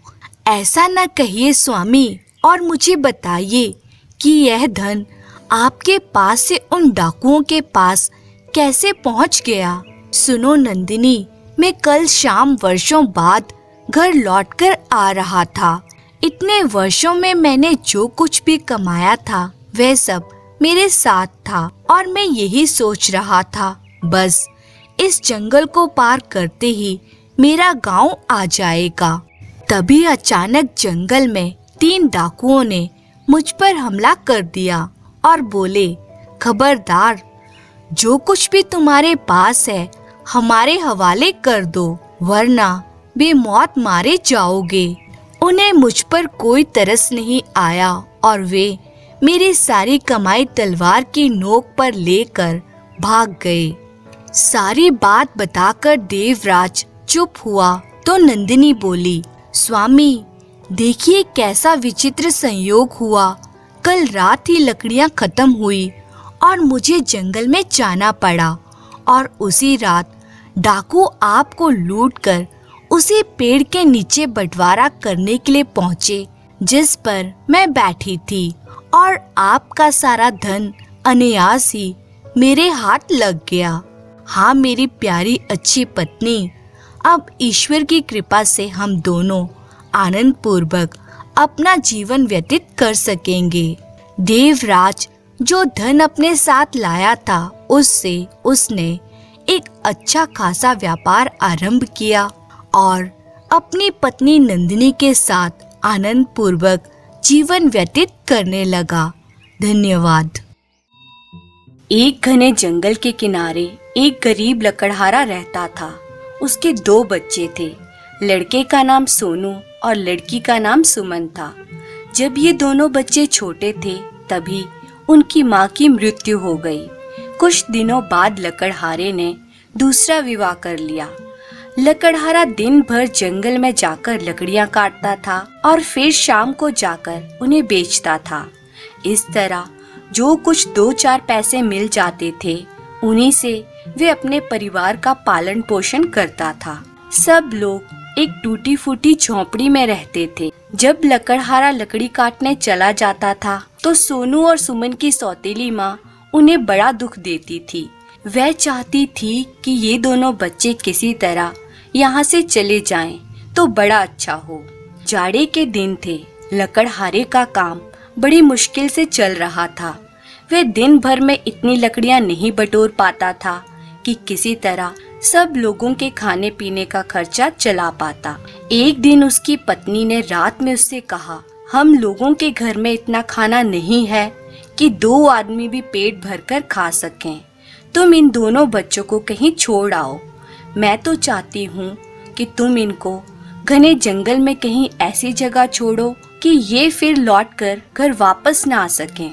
ऐसा न कहिए स्वामी, और मुझे बताइए कि यह धन आपके पास से उन डाकुओं के पास कैसे पहुँच गया? सुनो नंदिनी, मैं कल शाम वर्षों बाद घर लौटकर आ रहा था। इतने वर्षों में मैंने जो कुछ भी कमाया था वह सब मेरे साथ था, और मैं यही सोच रहा था, बस इस जंगल को पार करते ही मेरा गांव आ जाएगा। तभी अचानक जंगल में 3 डाकुओं ने मुझ पर हमला कर दिया और बोले, खबरदार, जो कुछ भी तुम्हारे पास है हमारे हवाले कर दो, वरना बेमौत मारे जाओगे। उन्हें मुझ पर कोई तरस नहीं आया और वे मेरी सारी कमाई तलवार की नोक पर लेकर भाग गए। सारी बात बताकर देवराज चुप हुआ तो नंदिनी बोली, स्वामी देखिए कैसा विचित्र संयोग हुआ। कल रात ही लकड़ियां खत्म हुई और मुझे जंगल में जाना पड़ा और उसी रात डाकू आपको लूटकर उसी पेड़ के नीचे बंटवारा करने के लिए पहुंचे जिस पर मैं बैठी थी और आपका सारा धन अनायास ही मेरे हाथ लग गया। हाँ मेरी प्यारी अच्छी पत्नी, अब ईश्वर की कृपा से हम दोनों आनंद पूर्वक अपना जीवन व्यतीत कर सकेंगे। देवराज जो धन अपने साथ लाया था उससे उसने एक अच्छा खासा व्यापार आरंभ किया और अपनी पत्नी नंदिनी के साथ आनंद पूर्वक जीवन व्यतीत करने लगा। धन्यवाद। एक घने जंगल के किनारे एक गरीब लकड़हारा रहता था। उसके 2 बच्चे थे। लड़के का नाम सोनू और लड़की का नाम सुमन था। जब ये दोनों बच्चे छोटे थे तभी उनकी माँ की मृत्यु हो गई। कुछ दिनों बाद लकड़हारे ने दूसरा विवाह कर लिया। लकड़हारा दिन भर जंगल में जाकर लकड़ियाँ काटता था और फिर शाम को जाकर उन्हें बेचता था। इस तरह जो कुछ 2-4 पैसे मिल जाते थे उन्हीं से वे अपने परिवार का पालन पोषण करता था। सब लोग एक टूटी फूटी झोंपड़ी में रहते थे। जब लकड़हारा लकड़ी काटने चला जाता था तो सोनू और सुमन की सौतेली माँ उन्हें बड़ा दुख देती थी। वह चाहती थी कि ये दोनों बच्चे किसी तरह यहाँ से चले जाएं तो बड़ा अच्छा हो। जाड़े के दिन थे। लकड़हारे का काम बड़ी मुश्किल से चल रहा था। वह दिन भर में इतनी लकड़ियाँ नहीं बटोर पाता था कि किसी तरह सब लोगों के खाने पीने का खर्चा चला पाता। एक दिन उसकी पत्नी ने रात में उससे कहा, हम लोगों के घर में इतना खाना नहीं है कि 2 आदमी भी पेट भरकर खा सकें। तुम इन दोनों बच्चों को कहीं छोड़ आओ। मैं तो चाहती हूँ कि तुम इनको घने जंगल में कहीं ऐसी जगह छोड़ो कि ये फिर लौटकर घर वापस ना आ सकें।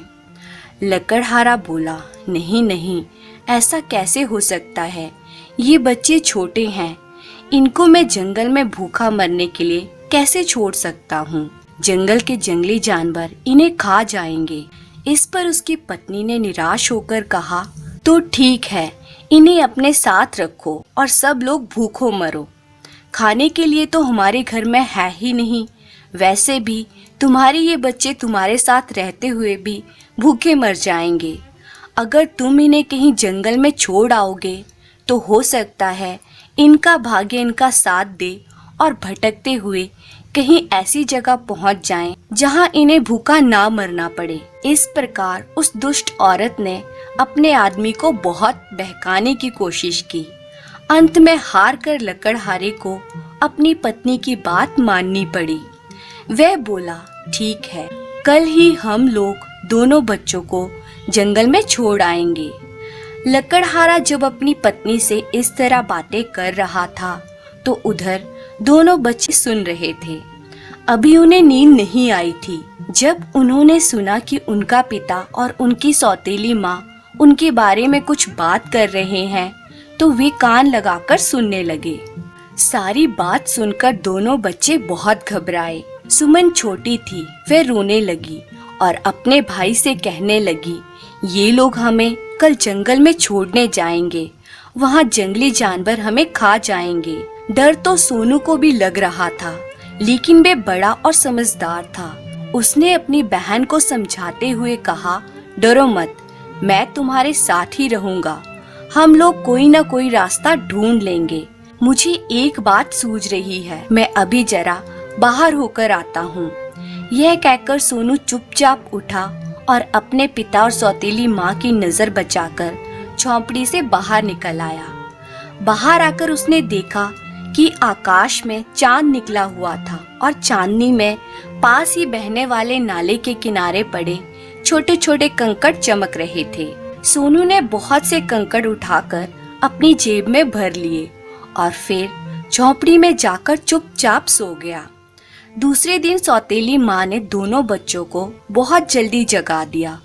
लकड़हारा बोला, नहीं नहीं, ऐसा कैसे हो सकता है। ये बच्चे छोटे हैं, इनको मैं जंगल में भूखा मरने के लिए कैसे छोड़ सकता हूँ। जंगल के जंगली जानवर इन्हें खा जाएंगे। इस पर उसकी पत्नी ने निराश होकर कहा, तो ठीक है, इन्हें अपने साथ रखो और सब लोग भूखों मरो। खाने के लिए तो हमारे घर में है ही नहीं। वैसे भी तुम्हारे ये बच्चे तुम्हारे साथ रहते हुए भी भूखे मर जाएंगे। अगर तुम इन्हें कहीं जंगल में छोड़ आओगे तो हो सकता है इनका भाग्य इनका साथ दे और भटकते हुए कहीं ऐसी जगह पहुंच जाएं जहां इन्हें भूखा ना मरना पड़े। इस प्रकार उस दुष्ट औरत ने अपने आदमी को बहुत बहकाने की कोशिश की। अंत में हार कर लकड़हारे को अपनी पत्नी की बात माननी पड़ी। वह बोला, ठीक है, कल ही हम लोग दोनों बच्चों को जंगल में छोड़ आएंगे। लकड़हारा जब अपनी पत्नी से इस तरह बातें कर रहा था तो उधर दोनों बच्चे सुन रहे थे। अभी उन्हें नींद नहीं आई थी। जब उन्होंने सुना कि उनका पिता और उनकी सौतेली माँ उनके बारे में कुछ बात कर रहे हैं तो वे कान लगाकर सुनने लगे। सारी बात सुनकर दोनों बच्चे बहुत घबराए। सुमन छोटी थी, वह रोने लगी और अपने भाई से कहने लगी, ये लोग हमें कल जंगल में छोड़ने जाएंगे। वहाँ जंगली जानवर हमें खा जाएंगे। डर तो सोनू को भी लग रहा था, लेकिन वे बड़ा और समझदार था। उसने अपनी बहन को समझाते हुए कहा, डरो मत, मैं तुम्हारे साथ ही रहूंगा। हम लोग कोई ना कोई रास्ता ढूंढ लेंगे। मुझे एक बात सूझ रही है, मैं अभी जरा बाहर होकर आता हूँ। यह कहकर सोनू चुपचाप उठा और अपने पिता और सौतेली माँ की नजर बचाकर झोंपड़ी से बाहर निकल आया। बाहर आकर उसने देखा कि आकाश में चांद निकला हुआ था और चांदनी में पास ही बहने वाले नाले के किनारे पड़े छोटे छोटे कंकड़ चमक रहे थे। सोनू ने बहुत से कंकड़ उठाकर अपनी जेब में भर लिए और फिर झोंपड़ी में जाकर चुपचाप सो गया। दूसरे दिन सौतेली माँ ने दोनों बच्चों को बहुत जल्दी जगा दिया।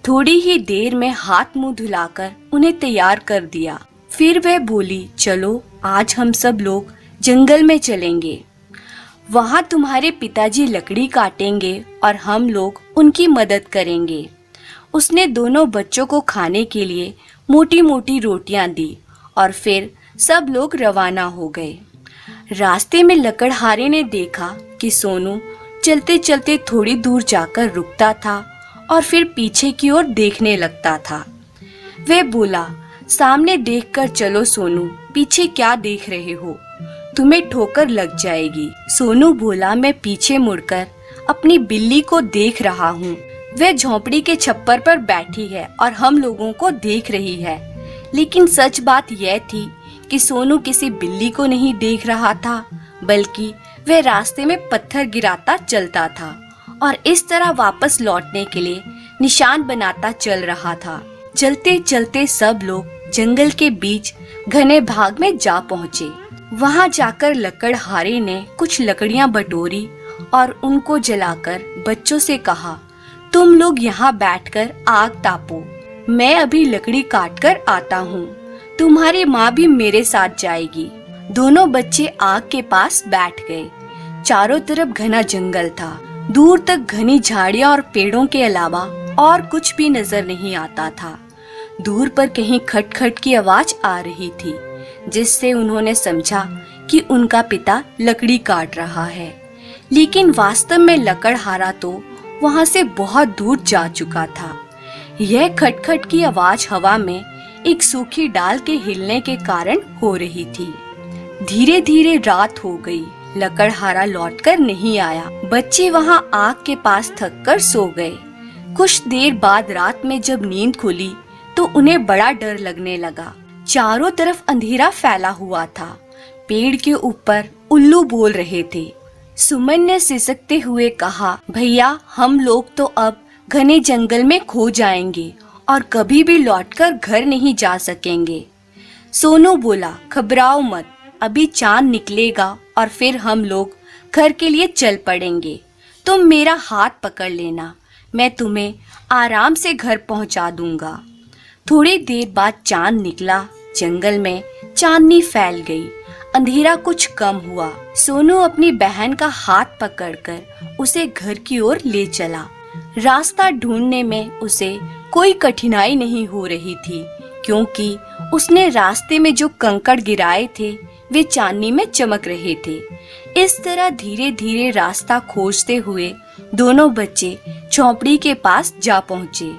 थोड़ी ही देर में हाथ मुंह धुलाकर उन्हें तैयार कर दिया। फिर वह बोली, चलो आज हम सब लोग जंगल में चलेंगे। वहाँ तुम्हारे पिताजी लकड़ी काटेंगे और हम लोग उनकी मदद करेंगे। उसने दोनों बच्चों को खाने के लिए मोटी मोटी रोटियां दी और फिर सब लोग रवाना हो गए। रास्ते में लकड़हारे ने देखा कि सोनू चलते चलते थोड़ी दूर जाकर रुकता था और फिर पीछे की ओर देखने लगता था। वह बोला, सामने देखकर चलो सोनू, पीछे क्या देख रहे हो, तुम्हें ठोकर लग जाएगी। सोनू बोला, मैं पीछे मुड़कर अपनी बिल्ली को देख रहा हूँ। वह झोंपड़ी के छप्पर पर बैठी है और हम लोगों को देख रही है। लेकिन सच बात यह थी कि सोनू किसी बिल्ली को नहीं देख रहा था, बल्कि वह रास्ते में पत्थर गिराता चलता था और इस तरह वापस लौटने के लिए निशान बनाता चल रहा था। चलते चलते सब लोग जंगल के बीच घने भाग में जा पहुँचे। वहाँ जाकर लकड़हारे ने कुछ लकड़ियाँ बटोरी और उनको जलाकर बच्चों से कहा, तुम लोग यहाँ बैठकर आग तापो, मैं अभी लकड़ी काट कर आता हूँ। तुम्हारी माँ भी मेरे साथ जाएगी। दोनों बच्चे आग के पास बैठ गए। चारों तरफ घना जंगल था। दूर तक घनी झाड़ियाँ और पेड़ों के अलावा और कुछ भी नजर नहीं आता था। दूर पर कहीं खटखट की आवाज आ रही थी, जिससे उन्होंने समझा कि उनका पिता लकड़ी काट रहा है। लेकिन वास्तव में लकड़हारा तो वहाँ से बहुत दूर जा चुका था। यह खटखट की आवाज हवा में एक सूखी डाल के हिलने के कारण हो रही थी। धीरे धीरे रात हो गई। लकड़हारा लौटकर नहीं आया। बच्चे वहाँ आग के पास थक कर सो गए। कुछ देर बाद रात में जब नींद खुली तो उन्हें बड़ा डर लगने लगा। चारों तरफ अंधेरा फैला हुआ था। पेड़ के ऊपर उल्लू बोल रहे थे। सुमन ने सिसकते हुए कहा, भैया हम लोग तो अब घने जंगल में खो जाएंगे और कभी भी लौटकर घर नहीं जा सकेंगे। सोनू बोला, घबराओ मत, अभी चांद निकलेगा और फिर हम लोग घर के लिए चल पड़ेंगे। तुम मेरा हाथ पकड़ लेना, मैं तुम्हें आराम से घर पहुंचा दूंगा। थोड़ी देर बाद चांद निकला। जंगल में चांदनी फैल गई। अंधेरा कुछ कम हुआ। सोनू अपनी बहन का हाथ पकड़कर उसे घर की ओर ले चला। रास्ता ढूंढने में उसे कोई कठिनाई नहीं हो रही थी, क्योंकि उसने रास्ते में जो कंकड़ गिराए थे वे चांदनी में चमक रहे थे। इस तरह धीरे धीरे रास्ता खोजते हुए दोनों बच्चे झोंपड़ी के पास जा पहुँचे।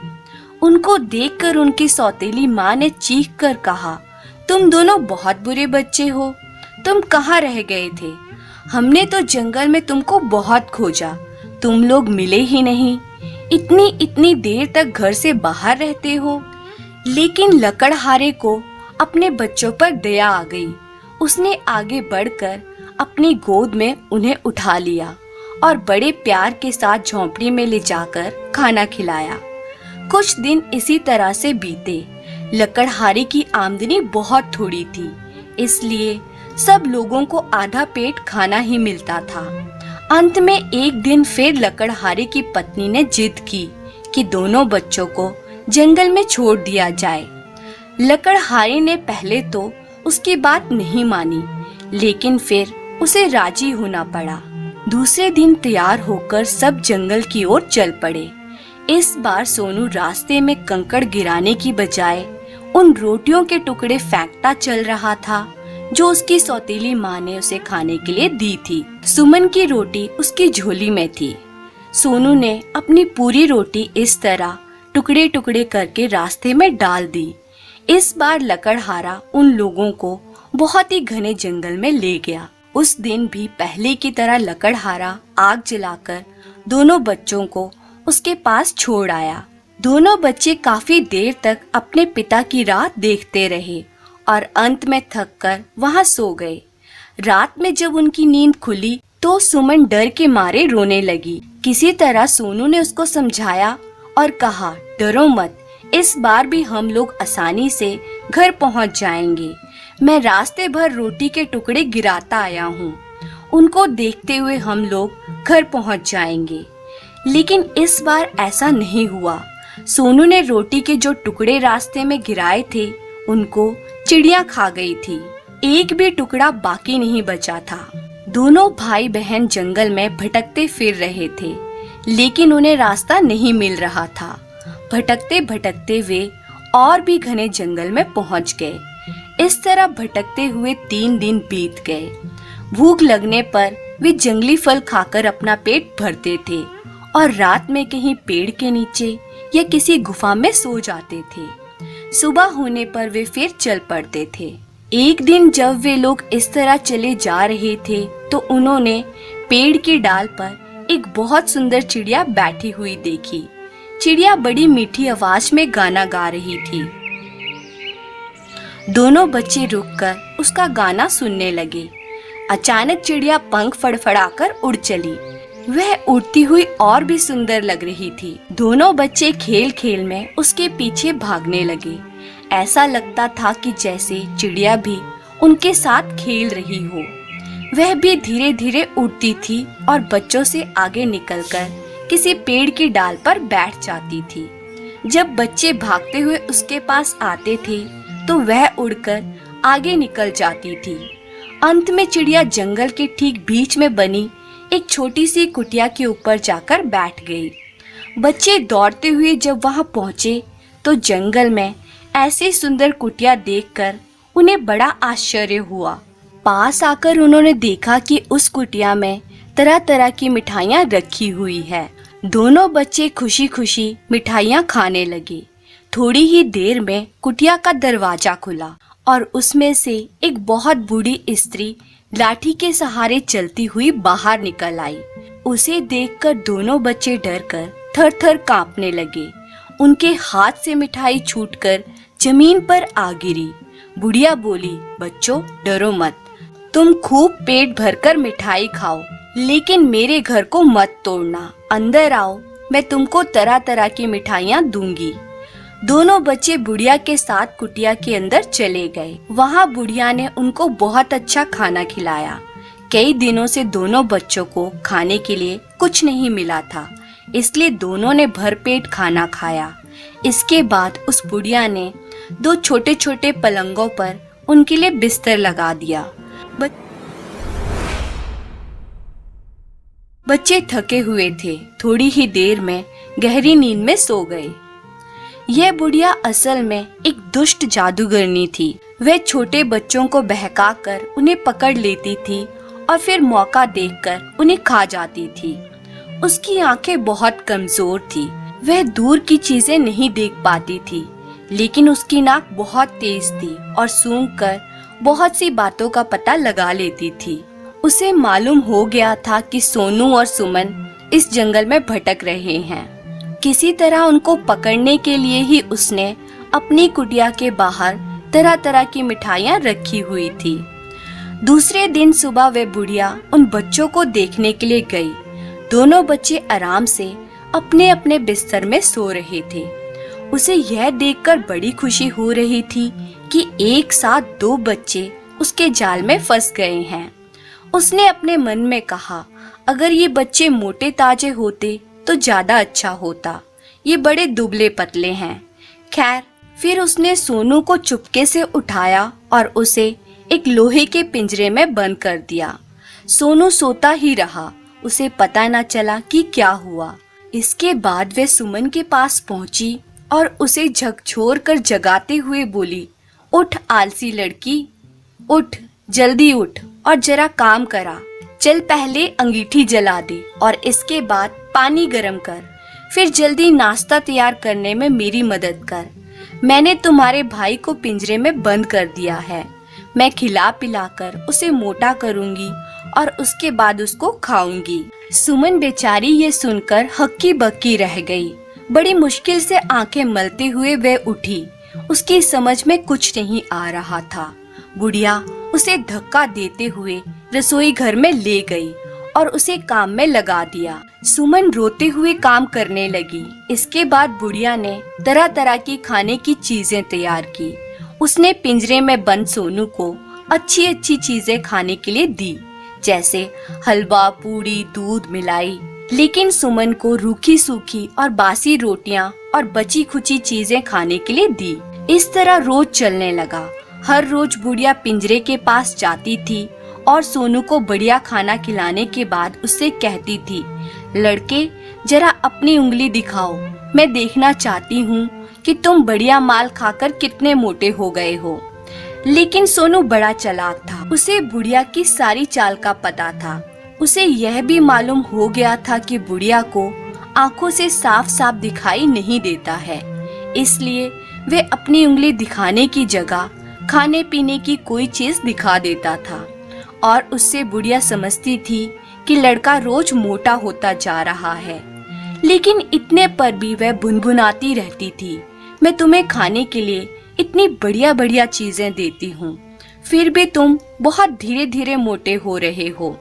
उनको देखकर उनकी सौतेली माँ ने चीख कर कहा, तुम दोनों बहुत बुरे बच्चे हो, तुम कहाँ रह गए थे? हमने तो जंगल में तुमको बहुत खोजा, तुम लोग मिले ही नहीं। इतनी देर तक घर से बाहर रहते हो। लेकिन लकड़हारे को अपने बच्चों पर दया आ गई। उसने आगे बढ़कर अपनी गोद में उन्हें उठा लिया और बड़े प्यार के साथ झोंपड़ी में ले जाकर खाना खिलाया। कुछ दिन इसी तरह से बीते। लकड़हारे की आमदनी बहुत थोड़ी थी, इसलिए सब लोगों को आधा पेट खाना ही मिलता था। अंत में एक दिन फिर लकड़हारे की पत्नी ने जिद की कि दोनों बच्चों को जंगल में छोड़ दिया जाए। लकड़हारे ने पहले तो उसकी बात नहीं मानी, लेकिन फिर उसे राजी होना पड़ा। दूसरे दिन तैयार होकर सब जंगल की ओर चल पड़े। इस बार सोनू रास्ते में कंकड़ गिराने की बजाय उन रोटियों के टुकड़े फेंकता चल रहा था जो उसकी सौतेली माँ ने उसे खाने के लिए दी थी। सुमन की रोटी उसकी झोली में थी। सोनू ने अपनी पूरी रोटी इस तरह टुकड़े टुकड़े करके रास्ते में डाल दी। इस बार लकड़हारा उन लोगों को बहुत ही घने जंगल में ले गया। उस दिन भी पहले की तरह लकड़हारा आग जलाकर दोनों बच्चों को उसके पास छोड़ आया। दोनों बच्चे काफी देर तक अपने पिता की राह देखते रहे और अंत में थककर वहां सो गए। रात में जब उनकी नींद खुली तो सुमन डर के मारे रोने लगी। किसी तरह सोनू ने उसको समझाया और कहा, डरो मत, इस बार भी हम लोग आसानी से घर पहुंच जाएंगे। मैं रास्ते भर रोटी के टुकड़े गिराता आया हूँ। उनको देखते हुए हम लोग घर पहुंच जाएंगे। लेकिन इस बार ऐसा नहीं हुआ। सोनू ने रोटी के जो टुकड़े रास्ते में गिराए थे उनको चिड़िया खा गई थी। एक भी टुकड़ा बाकी नहीं बचा था। दोनों भाई बहन जंगल में भटकते फिर रहे थे, लेकिन उन्हें रास्ता नहीं मिल रहा था। भटकते भटकते वे और भी घने जंगल में पहुंच गए। इस तरह भटकते हुए 3 दिन बीत गए। भूख लगने पर वे जंगली फल खाकर अपना पेट भरते थे और रात में कहीं पेड़ के नीचे या किसी गुफा में सो जाते थे। सुबह होने पर वे फिर चल पड़ते थे। एक दिन जब वे लोग इस तरह चले जा रहे थे तो उन्होंने पेड़ की डाल पर एक बहुत सुंदर चिड़िया बैठी हुई देखी। चिड़िया बड़ी मीठी आवाज में गाना गा रही थी। दोनों बच्चे रुककर उसका गाना सुनने लगे। अचानक चिड़िया पंख फड़फड़ाकर उड़ चली। वह उड़ती हुई और भी सुंदर लग रही थी। दोनों बच्चे खेल खेल में उसके पीछे भागने लगे। ऐसा लगता था कि जैसे चिड़िया भी उनके साथ खेल रही हो। वह भी धीरे धीरे उड़ती थी और बच्चों से आगे निकलकर किसी पेड़ की डाल पर बैठ जाती थी। जब बच्चे भागते हुए उसके पास आते थे तो वह उड़कर आगे निकल जाती थी। अंत में चिड़िया जंगल के ठीक बीच में बनी एक छोटी सी कुटिया के ऊपर जाकर बैठ गई। बच्चे दौड़ते हुए जब वहां पहुंचे तो जंगल में ऐसी सुंदर कुटिया देखकर उन्हें बड़ा आश्चर्य हुआ। पास आकर उन्होंने देखा कि उस कुटिया में तरह तरह की मिठाइयाँ रखी हुई है। दोनों बच्चे खुशी खुशी मिठाइयाँ खाने लगे। थोड़ी ही देर में कुटिया का दरवाजा खुला और उसमें से एक बहुत बूढ़ी स्त्री लाठी के सहारे चलती हुई बाहर निकल आई। उसे देखकर दोनों बच्चे डरकर थर-थर कांपने लगे। उनके हाथ से मिठाई छूटकर जमीन पर आ गिरी। बुढ़िया बोली, बच्चों डरो मत, तुम खूब पेट भरकर मिठाई खाओ, लेकिन मेरे घर को मत तोड़ना। अंदर आओ, मैं तुमको तरह तरह की मिठाइयाँ दूंगी। दोनों बच्चे बुढ़िया के साथ कुटिया के अंदर चले गए। वहाँ बुढ़िया ने उनको बहुत अच्छा खाना खिलाया। कई दिनों से दोनों बच्चों को खाने के लिए कुछ नहीं मिला था, इसलिए दोनों ने भरपेट खाना खाया। इसके बाद उस बुढ़िया ने 2 छोटे छोटे पलंगों पर उनके लिए बिस्तर लगा दिया। बच्चे थके हुए थे, थोड़ी ही देर में गहरी नींद में सो गए। यह बुढ़िया असल में एक दुष्ट जादूगरनी थी। वह छोटे बच्चों को बहकाकर उन्हें पकड़ लेती थी और फिर मौका देखकर उन्हें खा जाती थी। उसकी आंखें बहुत कमजोर थी। वह दूर की चीजें नहीं देख पाती थी, लेकिन उसकी नाक बहुत तेज थी और सूंघकर बहुत सी बातों का पता लगा लेती थी। उसे मालूम हो गया था कि सोनू और सुमन इस जंगल में भटक रहे हैं। किसी तरह उनको पकड़ने के लिए ही उसने अपनी कुटिया के बाहर तरह तरह की मिठाइयाँ रखी हुई थी। दूसरे दिन सुबह वह बुढ़िया उन बच्चों को देखने के लिए गई। दोनों बच्चे आराम से अपने अपने बिस्तर में सो रहे थे। उसे यह देखकर बड़ी खुशी हो रही थी कि एक साथ 2 बच्चे उसके जाल में फंस गए हैं। उसने अपने मन में कहा, अगर ये बच्चे मोटे ताजे होते तो ज्यादा अच्छा होता। ये बड़े दुबले पतले हैं। खैर, फिर उसने सोनू को चुपके से उठाया और उसे एक लोहे के पिंजरे में बंद कर दिया। सोनू सोता ही रहा, उसे पता न चला कि क्या हुआ। इसके बाद वे सुमन के पास पहुंची और उसे झकझोर कर जगाते हुए बोली, उठ आलसी लड़की, उठ, जल्दी उठ और जरा काम करा। चल पहले अंगीठी जला दे और इसके बाद पानी गरम कर, फिर जल्दी नाश्ता तैयार करने में मेरी मदद कर। मैंने तुम्हारे भाई को पिंजरे में बंद कर दिया है। मैं खिला पिलाकर उसे मोटा करूंगी और उसके बाद उसको खाऊंगी। सुमन बेचारी ये सुनकर हक्की बक्की रह गई। बड़ी मुश्किल से आंखें मलते हुए वह उठी। उसकी समझ में कुछ नहीं आ रहा था। बुढ़िया उसे धक्का देते हुए रसोई घर में ले गई और उसे काम में लगा दिया। सुमन रोते हुए काम करने लगी। इसके बाद बुढ़िया ने तरह तरह की खाने की चीजें तैयार की। उसने पिंजरे में बंद सोनू को अच्छी अच्छी चीजें खाने के लिए दी, जैसे हलवा, पूड़ी, दूध, मिलाई। लेकिन सुमन को रूखी सूखी और बासी रोटियां और बची खुची चीजें खाने के लिए दी। इस तरह रोज चलने लगा। हर रोज बुढ़िया पिंजरे के पास जाती थी और सोनू को बढ़िया खाना खिलाने के बाद उससे कहती थी, लड़के जरा अपनी उंगली दिखाओ, मैं देखना चाहती हूँ कि तुम बढ़िया माल खाकर कितने मोटे हो गए हो। लेकिन सोनू बड़ा चालाक था, उसे बुढ़िया की सारी चाल का पता था। उसे यह भी मालूम हो गया था कि बुढ़िया को आंखों से साफ साफ दिखाई नहीं देता है, इसलिए वे अपनी उंगली दिखाने की जगह खाने पीने की कोई चीज दिखा देता था और उससे बुढ़िया समझती थी कि लड़का रोज मोटा होता जा रहा है। लेकिन इतने पर भी वह भुनभुनाती रहती थी, मैं तुम्हें खाने के लिए इतनी बढ़िया बढ़िया चीजें देती हूँ, फिर भी तुम बहुत धीरे धीरे मोटे हो रहे हो।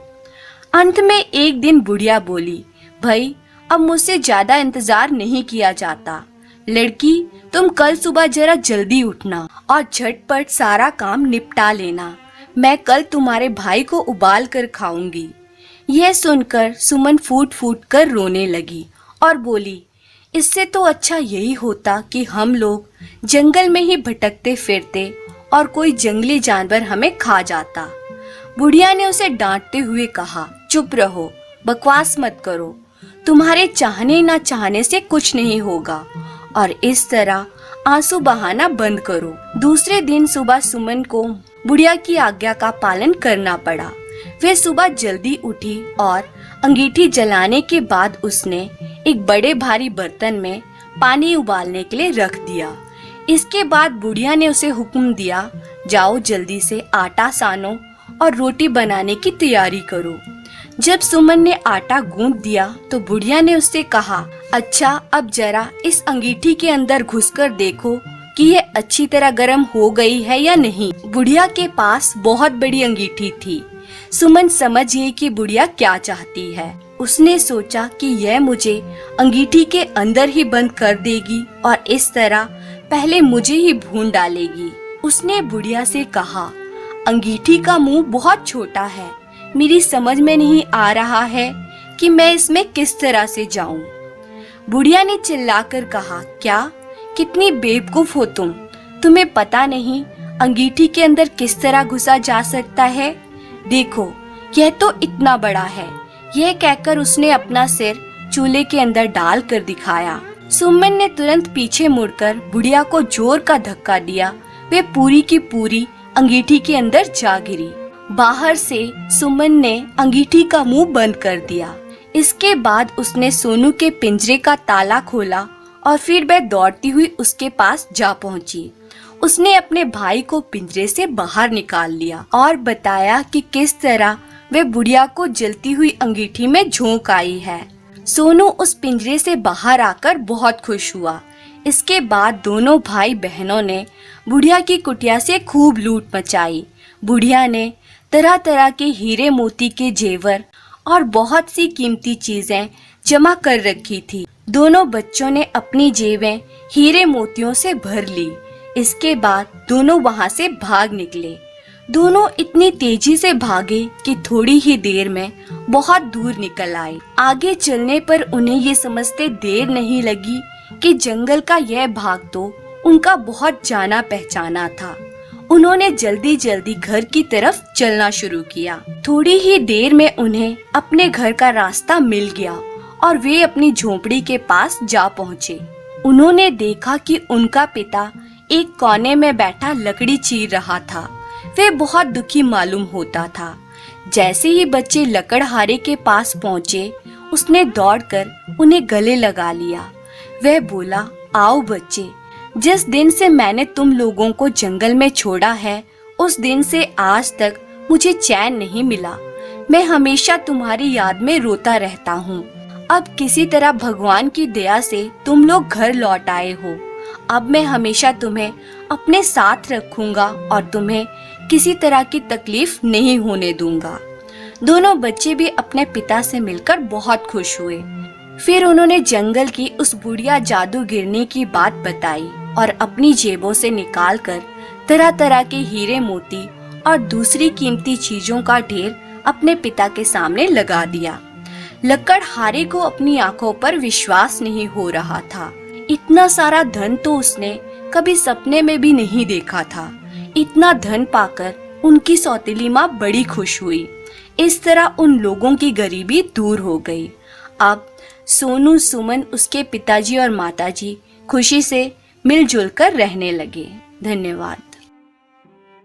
अंत में एक दिन बुढ़िया बोली, भाई अब मुझसे ज्यादा इंतजार नहीं किया जाता। लड़की तुम कल सुबह जरा जल्दी उठना और झटपट सारा काम निपटा लेना, मैं कल तुम्हारे भाई को उबाल कर खाऊंगी। यह सुनकर सुमन फूट फूट कर रोने लगी और बोली, इससे तो अच्छा यही होता कि हम लोग जंगल में ही भटकते फिरते और कोई जंगली जानवर हमें खा जाता। बुढ़िया ने उसे डांटते हुए कहा, चुप रहो, बकवास मत करो, तुम्हारे चाहने ना चाहने से कुछ नहीं होगा और इस तरह आंसू बहाना बंद करो। दूसरे दिन सुबह सुमन को बुढ़िया की आज्ञा का पालन करना पड़ा। वे सुबह जल्दी उठी और अंगीठी जलाने के बाद उसने एक बड़े भारी बर्तन में पानी उबालने के लिए रख दिया। इसके बाद बुढ़िया ने उसे हुक्म दिया, जाओ जल्दी से आटा सानो और रोटी बनाने की तैयारी करो। जब सुमन ने आटा गूंथ दिया तो बुढ़िया ने उससे कहा, अच्छा अब जरा इस अंगीठी के अंदर घुसकर देखो कि ये अच्छी तरह गर्म हो गई है या नहीं। बुढ़िया के पास बहुत बड़ी अंगीठी थी। सुमन समझ गई कि बुढ़िया क्या चाहती है। उसने सोचा कि यह मुझे अंगीठी के अंदर ही बंद कर देगी और इस तरह पहले मुझे ही भून डालेगी। उसने बुढ़िया से कहा, अंगीठी का मुंह बहुत छोटा है, मेरी समझ में नहीं आ रहा है कि मैं इसमें किस तरह से जाऊं। बुढ़िया ने चिल्लाकर कहा, क्या कितनी बेवकूफ हो तुम, तुम्हें पता नहीं अंगीठी के अंदर किस तरह घुसा जा सकता है। देखो यह तो इतना बड़ा है। यह कहकर उसने अपना सिर चूल्हे के अंदर डाल कर दिखाया। सुमन ने तुरंत पीछे मुड़कर बुढ़िया को जोर का धक्का दिया। वे पूरी की पूरी अंगीठी के अंदर जा गिरी। बाहर से सुमन ने अंगीठी का मुंह बंद कर दिया। इसके बाद उसने सोनू के पिंजरे का ताला खोला और फिर वह दौड़ती हुई उसके पास जा पहुंची। उसने अपने भाई को पिंजरे से बाहर निकाल लिया और बताया कि किस तरह वे बुढ़िया को जलती हुई अंगीठी में झोंक आई है। सोनू उस पिंजरे से बाहर आकर बहुत खुश हुआ। इसके बाद दोनों भाई बहनों ने बुढ़िया की कुटिया से खूब लूट मचाई। बुढ़िया ने तरह तरह के हीरे मोती के जेवर और बहुत सी कीमती चीजें जमा कर रखी थी। दोनों बच्चों ने अपनी जेबें हीरे मोतियों से भर ली। इसके बाद दोनों वहां से भाग निकले। दोनों इतनी तेजी से भागे कि थोड़ी ही देर में बहुत दूर निकल आए। आगे चलने पर उन्हें ये समझते देर नहीं लगी कि जंगल का यह भाग तो उनका बहुत जाना पहचाना था। उन्होंने जल्दी जल्दी घर की तरफ चलना शुरू किया। थोड़ी ही देर में उन्हें अपने घर का रास्ता मिल गया और वे अपनी झोपड़ी के पास जा पहुँचे। उन्होंने देखा कि उनका पिता एक कोने में बैठा लकड़ी चीर रहा था। वे बहुत दुखी मालूम होता था। जैसे ही बच्चे लकड़हारे के पास पहुँचे, उसने दौड़कर उन्हें गले लगा लिया। वह बोला, आओ बच्चे, जिस दिन से मैंने तुम लोगों को जंगल में छोड़ा है, उस दिन से आज तक मुझे चैन नहीं मिला। मैं हमेशा तुम्हारी याद में रोता रहता हूँ। अब किसी तरह भगवान की दया से तुम लोग घर लौट आए हो। अब मैं हमेशा तुम्हें अपने साथ रखूंगा और तुम्हें किसी तरह की तकलीफ नहीं होने दूंगा। दोनों बच्चे भी अपने पिता से मिलकर बहुत खुश हुए। फिर उन्होंने जंगल की उस बुढ़िया जादूगिरनी की बात बताई और अपनी जेबों से निकालकर तरह तरह के हीरे मोती और दूसरी कीमती चीजों का ढेर अपने पिता के सामने लगा दिया। लकड़हारे को अपनी आंखों पर विश्वास नहीं हो रहा था। इतना सारा धन तो उसने कभी सपने में भी नहीं देखा था। इतना धन पाकर उनकी सौतेली माँ बड़ी खुश हुई। इस तरह उन लोगों की गरीबी दूर हो गई। अब सोनू, सुमन, उसके पिताजी और माताजी खुशी से मिलजुल कर रहने लगे। धन्यवाद।